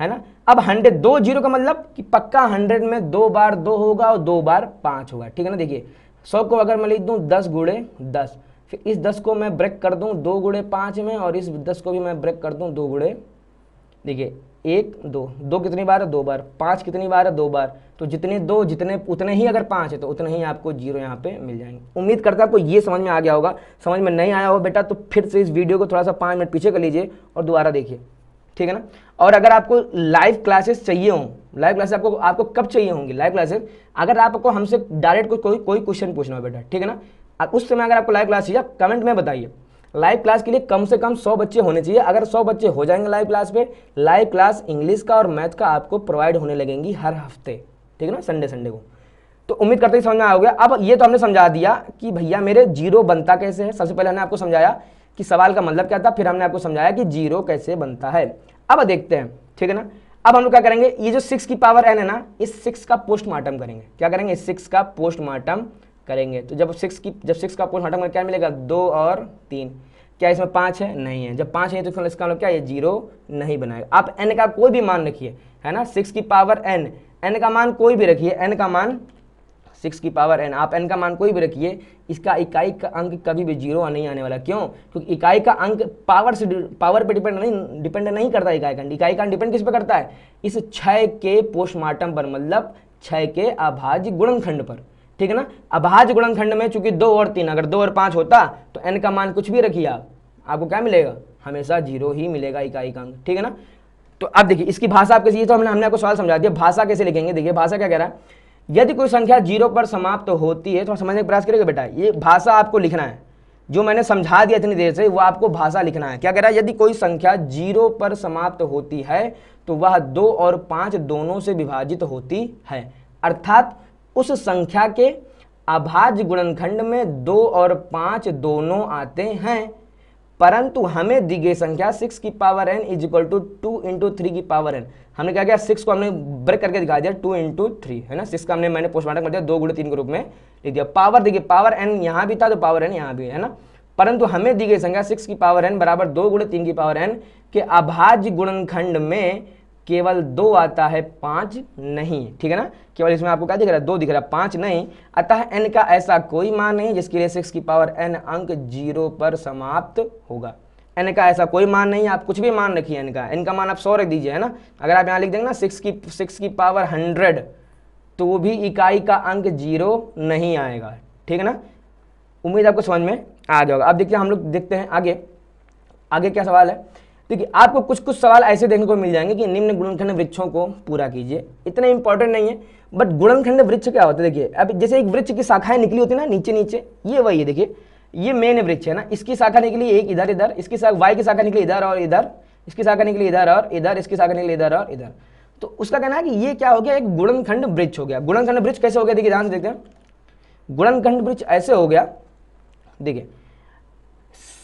S1: है ना। अब 100 2 जीरो का मतलब कि पक्का 100 में 2 बार 2 होगा और 2 बार 5 होगा, ठीक है ना। देखिए 100 को अगर मैं लिख दूं 10 गुणे 10, फिर इस 10 को मैं ब्रेक कर दूं 2 गुणे 5 में, और इस 10 को भी मैं ब्रेक कर दूं 2 गुणे, देखिए 1 2 2 कितनी बार है 2 बार, 5 कितनी बार है 2 बार, तो जितने 2 जितने उतने ही अगर 5 है तो उतने ही आपको जीरो यहाँ पे मिल जाएंगे। उम्मीद करता हूँ आपको ये समझ में आ गया होगा। समझ में नहीं आया हो बेटा तो फिर से इस वीडियो को थोड़ा सा 5 मिनट पीछे कर लीजिए और दोबारा देखिए, ठीक है ना। और अगर आपको लाइव क्लासेस चाहिए हों, लाइव क्लासेस आपको कब चाहिए होंगी लाइव क्लासेस, अगर आपको हमसे डायरेक्ट कोई क्वेश्चन पूछना हो बेटा, ठीक है ना, उस समय अगर आपको लाइव क्लास चाहिए कमेंट में बताइए। लाइव क्लास के लिए कम से कम 100 बच्चे होने चाहिए। अगर 100 बच्चे हो जाएंगे लाइव क्लास पे, लाइव क्लास इंग्लिश का और मैथ का आपको प्रोवाइड होने लगेंगी हर हफ्ते, ठीक है ना, संडे को। तो उम्मीद करते ही समझ में आ गया। अब ये तो हमने समझा दिया कि भैया मेरे जीरो बनता कैसे है। सबसे पहले हमने आपको समझाया कि सवाल का मतलब क्या था, फिर हमने आपको समझाया कि जीरो कैसे बनता है। अब देखते हैं, ठीक है ना। अब हम लोग क्या करेंगे, ये जो 6 की पावर n है ना, इस 6 का पोस्टमार्टम करेंगे। क्या करेंगे, इस 6 का पोस्टमार्टम करेंगे। तो जब 6 का पोस्टमार्टम में क्या मिलेगा 2 और 3, क्या इसमें 5 है, नहीं है। जब 5 है तो इसका मतलब क्या, ये जीरो नहीं बनाएगा। आप n का कोई भी मान रखिए, है ना, 6 की पावर n का मान कोई भी रखिए, n का मान 6 की पावर n, आप n का मान कोई भी रखिए, इसका इकाई का अंक कभी भी जीरो नहीं आने वाला। क्यों, क्योंकि इकाई का अंक पावर पे डिपेंड नहीं करता। इकाई का डिपेंड किस पे करता है, इस 6 के पोस्टमार्टम पर, मतलब 6 के अभाज्य गुणनखंड पर, ठीक है ना। अभाज्य गुणनखंड में चूंकि 2 और 3, अगर 2 और 5 होता तो n का मान कुछ भी रखिए आपको क्या मिलेगा, हमेशा जीरो ही मिलेगा इकाई का अंक, ठीक है ना। तो अब देखिए इसकी भाषा आपके चाहिए, तो हमने आपको सवाल समझा दिया। भाषा कैसे लिखेंगे, देखिए भाषा क्या कह रहा है, यदि कोई संख्या जीरो पर समाप्त होती है, तो समझने का प्रयास करेगा बेटा। ये भाषा आपको लिखना है, जो मैंने समझा दिया इतनी देर से, वो आपको भाषा लिखना है। क्या कह रहा है, यदि कोई संख्या जीरो पर समाप्त होती है तो वह 2 और 5 दोनों से विभाजित होती है, अर्थात उस संख्या के अभाज्य गुणनखंड में 2 और 5 दोनों आते हैं, परंतु हमें दी गई संख्या 6 की power n is equal to 2 into 3 की पावर n। हमने क्या किया, 6 को हमने ब्रेक करके दिखा दिया 2 इंटू 3, है ना। 6 का मैंने पोस्टमार्टम कर दिया 2 गुणे 3 के रूप में लिख दिया। पावर देखिए, पावर n यहाँ भी था तो पावर n यहाँ भी है ना, परंतु हमें दी गई संख्या 6 की पावर n बराबर 2 गुणे 3 की पावर n के अभाज्य गुणनखंड में केवल 2 आता है, 5 नहीं, ठीक है ना। केवल इसमें आपको क्या दिख रहा है, 2 दिख रहा है, 5 नहीं। अतः n का ऐसा कोई मान नहीं जिसके लिए 6 की पावर n अंक जीरो पर समाप्त होगा। n का ऐसा कोई मान नहीं, आप कुछ भी मान रखिए n का मान आप 100 रख दीजिए, है ना। अगर आप यहाँ लिख देंगे ना 6 की पावर 100, तो वो भी इकाई का अंक जीरो नहीं आएगा, ठीक है ना। उम्मीद आपको समझ में आ गया होगा। अब देखिए हम लोग देखते हैं आगे, आगे क्या सवाल है। देखिए आपको कुछ कुछ सवाल ऐसे देखने को मिल जाएंगे कि निम्न गुणनखंड वृक्षों को पूरा कीजिए। इतने इंपॉर्टेंट नहीं है, बट गुणनखंड वृक्ष क्या होता है, देखिए अब जैसे एक वृक्ष की शाखाएं निकली होती है ना नीचे नीचे, ये वही है। देखिए ये मेन वृक्ष है ना, इसकी शाखा निकली एक इधर इधर, इसकी वाई की शाखा निकली इधर और इधर, इसकी शाखा निकली इधर और इधर, इसकी शाखा निकली इधर और इधर। तो उसका कहना है कि ये क्या हो गया, एक गुणनखंड वृक्ष हो गया। गुणनखंड वृक्ष कैसे हो गया, देखिए ध्यान से देखते हैं। गुणनखंड वृक्ष ऐसे हो गया, देखिए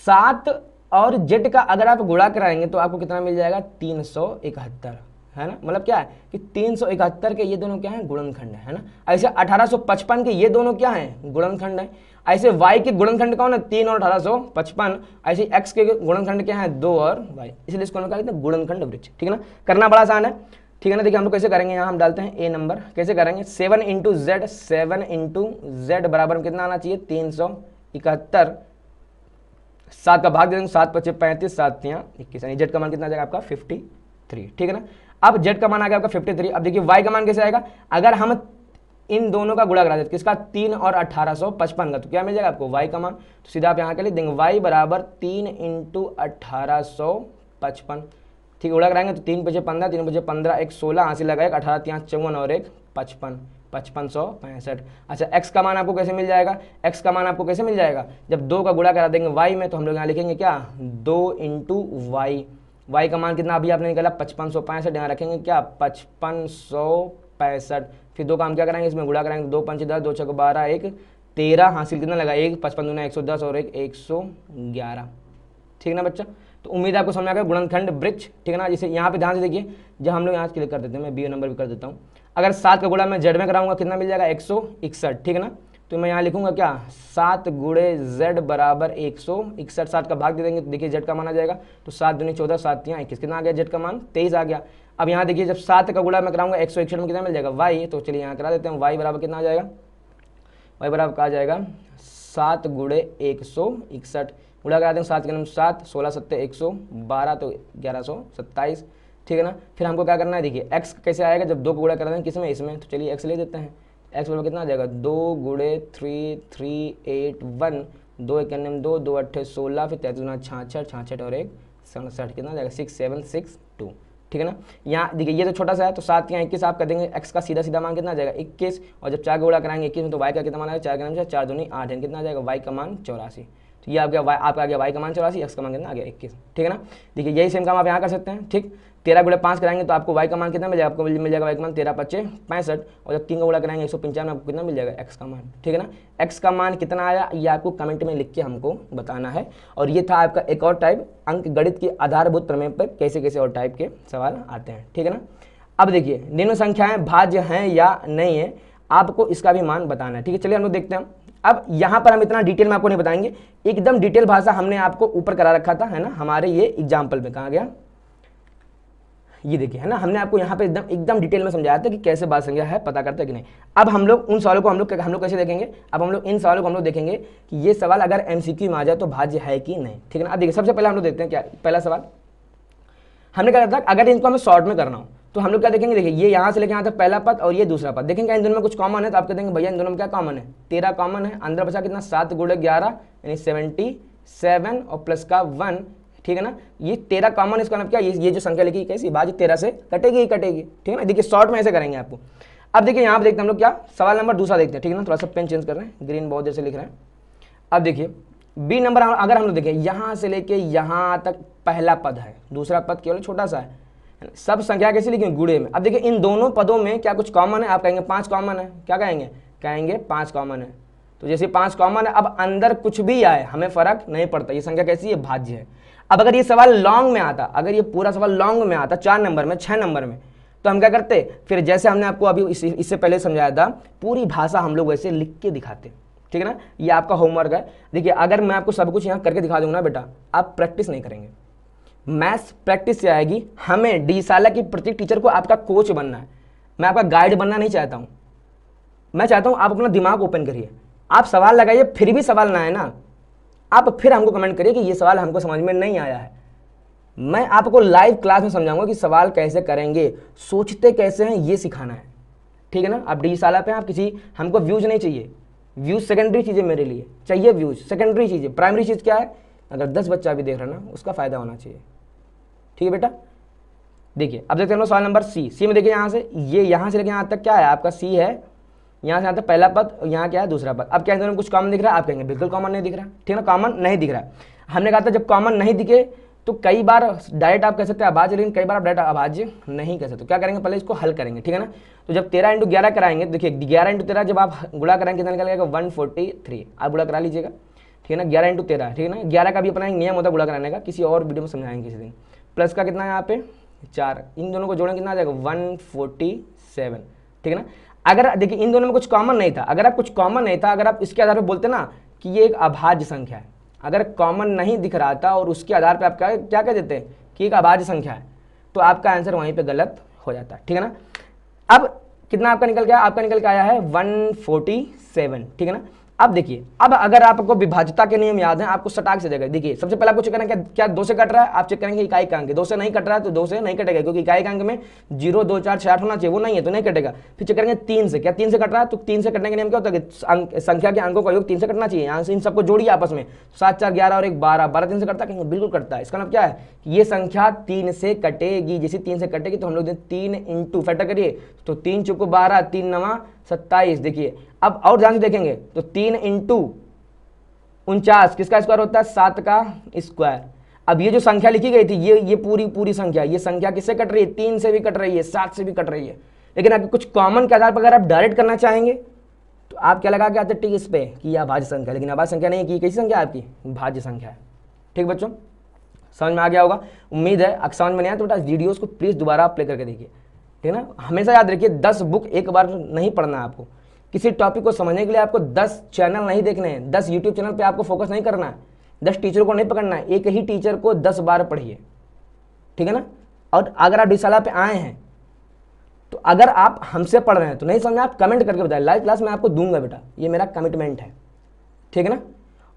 S1: 7 और जेड का अगर आप गुणा कराएंगे तो आपको कितना मिल जाएगा, 371, है ना। मतलब क्या है कि 371 के ये दोनों क्या है, गुणनखंड है ना। ऐसे 1855 के ये दोनों क्या है, गुणनखंड है। ऐसे y के गुणनखंड कौन है, 3 और 1855। ऐसे x के गुणनखंड क्या है, 2 और y, इसलिए इसको कहते हैं गुणनखंड वृक्ष। ठीक है ना, करना बड़ा आसान है। ठीक है ना, देखिए हम लोग कैसे करेंगे, यहाँ हम डालते हैं a नंबर, कैसे करेंगे, 7 इंटू जेड, 7 इंटू जेड बराबर में कितना आना चाहिए, 371। 7 का भाग दे देंगे, 7 × 5 = 35, 7 × 3 = 21, यानी जेड का मान कितना आ जाएगा आपका 53। ठीक है ना, अब जेड का मान आ गया आपका 53। अब देखिए वाई का मान कैसे आएगा, अगर हम इन दोनों का गुणा करा देते, किसका, 3 और 1855 का, तो क्या मिल जाएगा आपको, वाई का मान। तो सीधा आप यहाँ के लिए देंगे वाई बराबर 3 इंटू 1855। ठीक है, गुणा कराएंगे तो 3 × 5 = 15, 3 × 5 = 15, एक 16 हासिल लगाएगा, 18 × 3 = 54 और एक 55, 5565। अच्छा एक्स का मान आपको कैसे मिल जाएगा, एक्स का मान आपको कैसे मिल जाएगा, जब 2 का गुणा करा देंगे वाई में, तो हम लोग यहाँ लिखेंगे क्या, 2 इंटू वाई। वाई का मान कितना अभी आपने निकाला, 5565, यहाँ रखेंगे क्या, 5565। फिर 2 का हम क्या कराएंगे, इसमें गुणा कराएंगे, 2 × 5 = 10, 2 × 6 = 12, एक 13 हासिल कितना लगा, एक 55 × 110 और एक 111। ठीक ना बच्चा, तो उम्मीद है आपको समझ आ गया गुणनखंड वृक्ष। ठीक है ना, जैसे यहाँ पे ध्यान से देखिए, जब हम लोग यहाँ क्लिक कर देते हैं, मैं बी नंबर भी कर देता हूँ। अगर 7 का गुणा मैं जेड में कराऊंगा कितना मिल जाएगा, 161। ठीक है ना, तो मैं यहाँ लिखूंगा क्या, 7 × जेड बराबर 161। 7 का भाग दे देंगे तो देखिए जेड का मान आ जाएगा, तो 7 दूनी 14, 7 × 3 = 21, कितना आ गया, जेड का मान 23 आ गया। अब यहाँ देखिए जब 7 का गुणा मैं कराऊंगा 161 में कितना मिल जाएगा, वाई। तो चलिए यहाँ करा देते हैं, वाई बराबर कितना आ जाएगा, वाई बराबर कहा जाएगा 7 × 161। गुणा करा देंगे, 7 के नंबर 7, 16 × 7 = 112, तो 1127। ठीक है ना, फिर हमको क्या करना है, देखिए x कैसे आएगा, जब 2 को गुणा करा देंगे किसमें, इसमें, तो चलिए x ले देते हैं। x बराबर कितना आ जाएगा, 2 × 3 381, 2 × 1 2, 2 × 8 16, फिर 33 × 66, 66 और एक 67, कितना आ जाएगा, 6762। ठीक है ना, यहाँ देखिए ये तो छोटा सा है, तो 7 × 21 आप कर देंगे, x का सीधा सीधा मान कितना आ जाएगा, 21। और जब 4 का गुणा कराएंगे 21 में, तो y का कितना मान आएगा, 4 के नंबर 4 दूनी 8 है, कितना आ जाएगा, y का मान 84। तो ये आपका आपका आ गया y का मान 84, x का मान कितना आ गया 21। ठीक है ना, देखिए यही सेम काम आप यहाँ कर सकते हैं। ठीक, 13 × 5 कराएंगे तो आपको y का मान कितना मिल जाएगा, आपको मिल जाएगा y का मान 13 × 5 = 65। और जब 3 का गुणा कराएंगे 195 में, आपको कितना मिल जाएगा, x का मान। ठीक है ना, x का मान कितना आया ये आपको कमेंट में लिख के हमको बताना है। और ये था आपका एक और टाइप, अंक गणित की आधारभूत प्रमेय पर कैसे कैसे और टाइप के सवाल आते हैं। ठीक है ना, अब देखिए निम्न संख्याएं भाज्य हैं या नहीं है, आपको इसका भी मान बताना है। ठीक है, चलिए हम लोग देखते हैं। अब यहाँ पर हम इतना डिटेल में आपको नहीं बताएंगे, एकदम डिटेल भाषा हमने आपको ऊपर करा रखा था, है ना, हमारे ये एग्जाम्पल में। कहाँ गया, ये देखिए, है ना, हमने आपको यहाँ पे एकदम डिटेल में समझाया था कि कैसे बात संख्या है पता करते हैं कि नहीं। अब हम लोग उन सवालों को हम लोग कैसे देखेंगे, अब हम लोग इन सवालों को हम लोग देखेंगे कि ये सवाल अगर एमसीक्यू में आ जाए तो भाज्य है कि नहीं। ठीक है ना, अब देखिए सबसे पहले हम लोग देखते हैं क्या, पहला सवाल हमने कहा था अगर इनको हमें शॉर्ट में करना हो तो हम लोग क्या देखेंगे, देखिए ये यहाँ से लेके यहाँ तक पहला पद और ये दूसरा पद, देखेंगे इन दोनों में कुछ कॉमन है, तो आप कह देंगे भैया इन दोनों में क्या कॉमन है, 13 कॉमन है, अंदर बचा कितना 7 × 11 यानी 77 और प्लस का 1। ठीक है ना, ये 13 कॉमन, इसका मतलब क्या, ये जो संख्या लिखी कैसी, भाज्य 13 से कटेगी ही कटेगी। ठीक है ना, देखिए शॉर्ट में ऐसे करेंगे आपको। अब देखिए यहाँ पर देखते हैं हम लोग क्या, सवाल नंबर दूसरा देखते हैं। ठीक है ना, थोड़ा सा पेन चेंज कर रहे हैं, ग्रीन बहुत देर से लिख रहे हैं। अब देखिए बी नंबर अगर हम लोग देखें, यहाँ से लेके यहाँ तक पहला पद है, दूसरा पद केवल छोटा सा है, सब संख्या कैसे लिखी गुणे में। अब देखिए इन दोनों पदों में क्या कुछ कॉमन है, आप कहेंगे 5 कॉमन है, क्या कहेंगे 5 कॉमन है। तो जैसे 5 कॉमन है, अब अंदर कुछ भी आए हमें फर्क नहीं पड़ता, ये संख्या कैसी है, भाज्य है। अब अगर ये सवाल लॉन्ग में आता, अगर ये पूरा सवाल लॉन्ग में आता 4 नंबर में 6 नंबर में, तो हम क्या करते, फिर जैसे हमने आपको अभी इससे पहले समझाया था, पूरी भाषा हम लोग वैसे लिख के दिखाते। ठीक है ना, ये आपका होमवर्क है। देखिए अगर मैं आपको सब कुछ यहाँ करके दिखा दूंगा ना बेटा, आप प्रैक्टिस नहीं करेंगे, मैथ्स प्रैक्टिस से आएगी। हमें डीशाला की प्रत्येक टीचर को आपका कोच बनना है, मैं आपका गाइड बनना नहीं चाहता हूँ। मैं चाहता हूँ आप अपना दिमाग ओपन करिए, आप सवाल लगाइए, फिर भी सवाल ना आए ना, आप फिर हमको कमेंट करिए कि ये सवाल हमको समझ में नहीं आया है। मैं आपको लाइव क्लास में समझाऊंगा कि सवाल कैसे करेंगे, सोचते कैसे हैं, ये सिखाना है। ठीक है ना, आप डीशाला पे आप किसी, हमको व्यूज नहीं चाहिए, व्यूज़ सेकेंडरी चीज़ है मेरे लिए, चाहिए व्यूज़ सेकेंडरी चीज़ है, प्राइमरी चीज़ क्या है, अगर 10 बच्चा भी देख रहा है ना उसका फ़ायदा होना चाहिए। ठीक है बेटा, देखिए अब देखते हैं सवाल नंबर सी में देखिए यहाँ से यहाँ से लेके यहाँ तक क्या है आपका सी है, यहाँ से यहाँ तक पहला पद, यहाँ क्या है दूसरा पद। अब क्या है कुछ कॉमन दिख रहा है, आप कहेंगे बिल्कुल कॉमन नहीं दिख रहा है, ठीक है ना, कॉमन नहीं दिख रहा है। हमने कहा था जब कॉमन नहीं दिखे तो कई बार डायरेक्ट आप कह सकते हैं अभाज्य, लेकिन कई बार आप डायरेक्ट अभाज्य नहीं कह सकते। क्या करेंगे, पहले इसको हल करेंगे, ठीक है ना। तो जब 13 × 11 कराएंगे, देखिए 11 × 13 जब आप गुणा कराएंगे कितना निकलेगा 143, आप गुणा करा लीजिएगा, ठीक है ना। 11 × 13, ठीक है ना, 11 का भी अपना एक नियम होता है गुणा कराने का, किसी और वीडियो में समझाएंगे किसी दिन। प्लस का कितना है यहाँ पे 4, इन दोनों को जोड़ेंगे कितना आ जाएगा 147, ठीक है ना। अगर देखिए इन दोनों में कुछ कॉमन नहीं था, अगर आप कुछ कॉमन नहीं था, अगर आप इसके आधार पर बोलते ना कि ये एक अभाज्य संख्या है, अगर कॉमन नहीं दिख रहा था और उसके आधार पे आप क्या कह देते हैं कि एक अभाज्य संख्या है, तो आपका आंसर वहीं पे गलत हो जाता है, ठीक है ना। अब कितना आपका निकल गया, आपका निकल के आया है 147, ठीक है ना। अब देखिए, अब अगर आपको विभाज्यता के नियम याद हैं, आपको सटाक से जगह देखिए, सबसे पहले आपको चेक करना क्या 2 से कट रहा है, आप चेक करेंगे इकाई का अंक 2 से नहीं कट रहा है तो 2 से नहीं कटेगा, क्योंकि इकाई का अंक में 0 2 4 6 8 होना चाहिए, वो नहीं है तो नहीं कटेगा। फिर चेक करेंगे 3 से, क्या 3 से कट रहा है, तो 3 से कटने के नियम क्या होता है कि संख्या के अंकों का योग 3 से कटना चाहिए। यहाँ से इन सबको जोड़िए आपस में, 7 4 11 और 1 12, 12 3 से कटता है, बिल्कुल कटता है। इसका मतलब क्या है, ये संख्या 3 से कटेगी, जैसे 3 से कटेगी तो हम लोग 3 इंटू फैक्टर करिए, तो 3 चौको 12, 3 9 27। देखिए अब और ध्यान से देखेंगे तो 3 इंटू 49 किसका स्क्वायर होता है, 7 का स्क्वायर। अब ये जो संख्या लिखी गई थी ये पूरी संख्या, ये संख्या किससे कट रही है, 3 से भी कट रही है, 7 से भी कट रही है। लेकिन अगर कुछ कॉमन के आधार पर अगर आप डायरेक्ट करना चाहेंगे तो आप क्या लगा के आते ठीक इस पे कि यह भाज्य संख्या, लेकिन अभाज्य संख्या नहीं है, कि कैसी संख्या है आपकी, भाज्य संख्या है। ठीक बच्चों, समझ में आ गया होगा, उम्मीद है। अगर समझ में नहीं आया तो बेटा वीडियोस को प्लीज़ दोबारा प्ले करके देखिए, ठीक है ना। हमेशा याद रखिए 10 बुक एक बार नहीं पढ़ना है आपको, किसी टॉपिक को समझने के लिए आपको 10 चैनल नहीं देखने हैं, 10 यूट्यूब चैनल पे आपको फोकस नहीं करना है, 10 टीचर को नहीं पकड़ना है, एक ही टीचर को 10 बार पढ़िए, ठीक है ना। और अगर आप डिशाला पे आए हैं तो अगर आप हमसे पढ़ रहे हैं तो नहीं समझ आप कमेंट करके बताइए, लाइव क्लास में आपको दूंगा बेटा, ये मेरा कमिटमेंट है, ठीक है ना।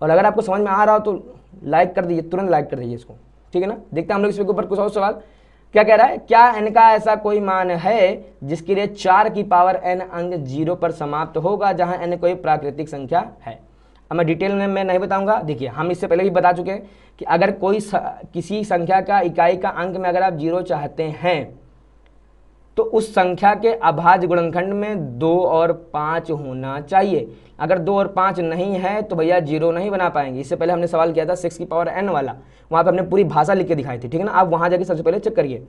S1: और अगर आपको समझ में आ रहा हो तो लाइक कर दीजिए, तुरंत लाइक कर दीजिए इसको, ठीक है ना। देखते हैं हम लोग इसके ऊपर कुछ और सवाल। क्या कह रहा है, क्या n का ऐसा कोई मान है जिसके लिए 4 की पावर n अंक 0 पर समाप्त होगा, जहां n कोई प्राकृतिक संख्या है। अब मैं डिटेल में मैं नहीं बताऊंगा, देखिए हम इससे पहले भी बता चुके हैं कि अगर कोई किसी संख्या का इकाई का अंक में अगर आप 0 चाहते हैं तो उस संख्या के अभाज्य गुणनखंड में 2 और 5 होना चाहिए। अगर 2 और 5 नहीं है तो भैया 0 नहीं बना पाएंगे। इससे पहले हमने सवाल किया था 6 की पावर n वाला, वहाँ पे हमने पूरी भाषा लिख के दिखाई थी, ठीक है ना। आप वहाँ जाके सबसे पहले चेक करिए।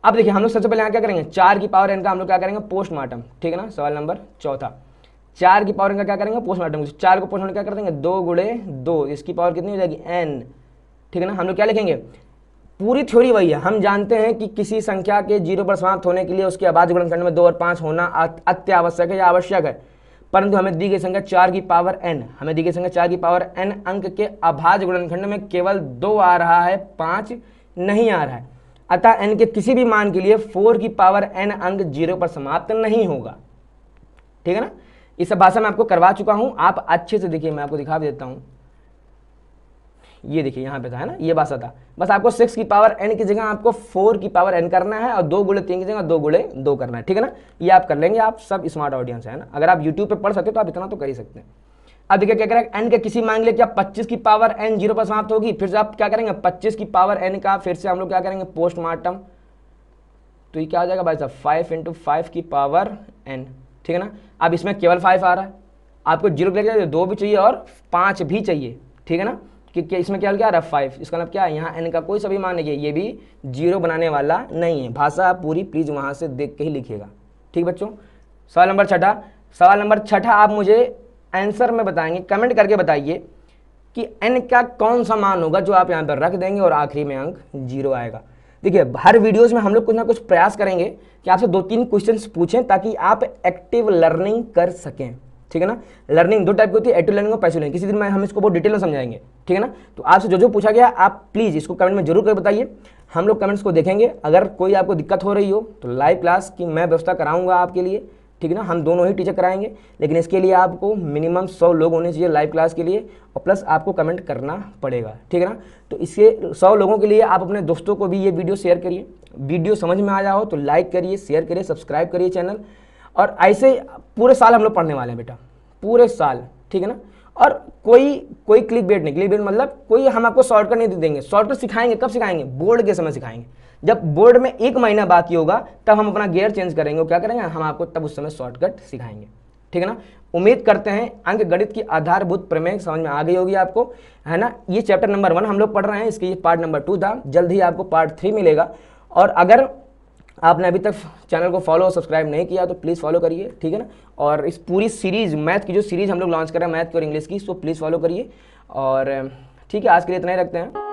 S1: अब देखिए हम लोग सबसे पहले यहाँ क्या करेंगे, 4 की पावर n का हम लोग क्या करेंगे, पोस्टमार्टम, ठीक है ना। सवाल नंबर 4, 4 की पावर n का क्या करेंगे, पोस्टमार्टम। 4 को पोस्टमार्टम क्या कर देंगे, 2 गुणे 2, इसकी पावर कितनी हो जाएगी n, ठीक है ना। हम लोग क्या लिखेंगे, पूरी थ्योरी वही है। हम जानते हैं कि किसी संख्या के 0 पर समाप्त होने के लिए उसके अभाज्य गुणनखंड में 2 और 5 होना अत्यावश्यक है या आवश्यक है, परंतु हमें दी गई संख्या 4 की पावर n, हमें दी गई संख्या 4 की पावर n अंक के अभाज्य गुणनखंड में केवल 2 आ रहा है, 5 नहीं आ रहा है। अतः n के किसी भी मान के लिए 4 की पावर n अंक 0 पर समाप्त नहीं होगा, ठीक है ना। इस भाषा में आपको करवा चुका हूं, आप अच्छे से देखिए, मैं आपको दिखा भी देता हूं। ये देखिए यहाँ पे था, है ना, ये भाषा था। बस आपको 6 की पावर n की जगह आपको 4 की पावर n करना है और 2 गुणे 3 की जगह 2 गुणे 2 करना है, ठीक है ना। ये आप कर लेंगे, आप सब स्मार्ट ऑडियंस है ना। अगर आप यूट्यूब पे पढ़ सकते तो आप इतना तो कर ही सकते हैं। अब देखिए क्या करें, n के किसी मान लिए क्या 25 की पावर n 0 पर समाप्त होगी, फिर से आप क्या करेंगे 25 की पावर n का फिर से हम लोग क्या करेंगे पोस्टमार्टम, तो ये क्या हो जाएगा भाई साहब 5 × 5 की पावर n, ठीक है ना। अब इसमें केवल 5 आ रहा है, आपको 0 के लिए 2 भी चाहिए और 5 भी चाहिए, ठीक है ना, कि इसमें क्या आ रहा है 5। इसका मतलब क्या है, यहाँ n का कोई सभी मान नहीं है, ये भी 0 बनाने वाला नहीं है। भाषा पूरी प्लीज वहाँ से देख के ही लिखिएगा, ठीक बच्चों। सवाल नंबर 6, सवाल नंबर 6 आप मुझे आंसर में बताएंगे, कमेंट करके बताइए कि n का कौन सा मान होगा जो आप यहाँ पर रख देंगे और आखिरी में अंक 0 आएगा। देखिए हर वीडियोज़ में हम लोग कुछ ना कुछ प्रयास करेंगे कि आपसे 2-3 क्वेश्चंस पूछें ताकि आप एक्टिव लर्निंग कर सकें, ठीक है ना। लर्निंग 2 टाइप की होती है, एक्टिव लर्निंग और पैसिव लर्निंग। किसी दिन हम इसको बहुत डिटेल में समझाएंगे, ठीक है ना। तो आपसे जो पूछा गया आप प्लीज़ इसको कमेंट में जरूर कर बताइए, हम लोग कमेंट्स को देखेंगे। अगर कोई आपको दिक्कत हो रही हो तो लाइव क्लास की मैं व्यवस्था कराऊंगा आपके लिए, ठीक है ना। हम दोनों ही टीचर कराएंगे, लेकिन इसके लिए आपको मिनिमम 100 लोग होने चाहिए लाइव क्लास के लिए, और प्लस आपको कमेंट करना पड़ेगा, ठीक है ना। तो इसके 100 लोगों के लिए आप अपने दोस्तों को भी ये वीडियो शेयर करिए। वीडियो समझ में आ जाओ तो लाइक करिए, शेयर करिए, सब्सक्राइब करिए चैनल। और ऐसे पूरे साल हम लोग पढ़ने वाले हैं बेटा, पूरे साल ठीक है ना। और कोई कोई क्लिक बेट नहीं, क्लिक बेट मतलब कोई हम आपको शॉर्टकट नहीं देंगे, शॉर्टकट सिखाएंगे कब सिखाएंगे, बोर्ड के समय सिखाएंगे, जब बोर्ड में 1 महीना बाकी होगा तब हम अपना गियर चेंज करेंगे, क्या करेंगे हम आपको तब उस समय शॉर्टकट सिखाएंगे, ठीक है ना। उम्मीद करते हैं अंक गणित की आधारभूत प्रमेय समझ में आ गई होगी आपको, है ना। ये चैप्टर नंबर 1 हम लोग पढ़ रहे हैं, इसके ये पार्ट नंबर 2 था, जल्द ही आपको पार्ट 3 मिलेगा। और अगर आपने अभी तक चैनल को फॉलो और सब्सक्राइब नहीं किया तो प्लीज़ फॉलो करिए, ठीक है ना। और इस पूरी सीरीज मैथ की जो सीरीज हम लोग लॉन्च कर रहे हैं मैथ की और इंग्लिश की, इसको प्लीज़ फॉलो करिए। और ठीक है, आज के लिए इतना ही रखते हैं।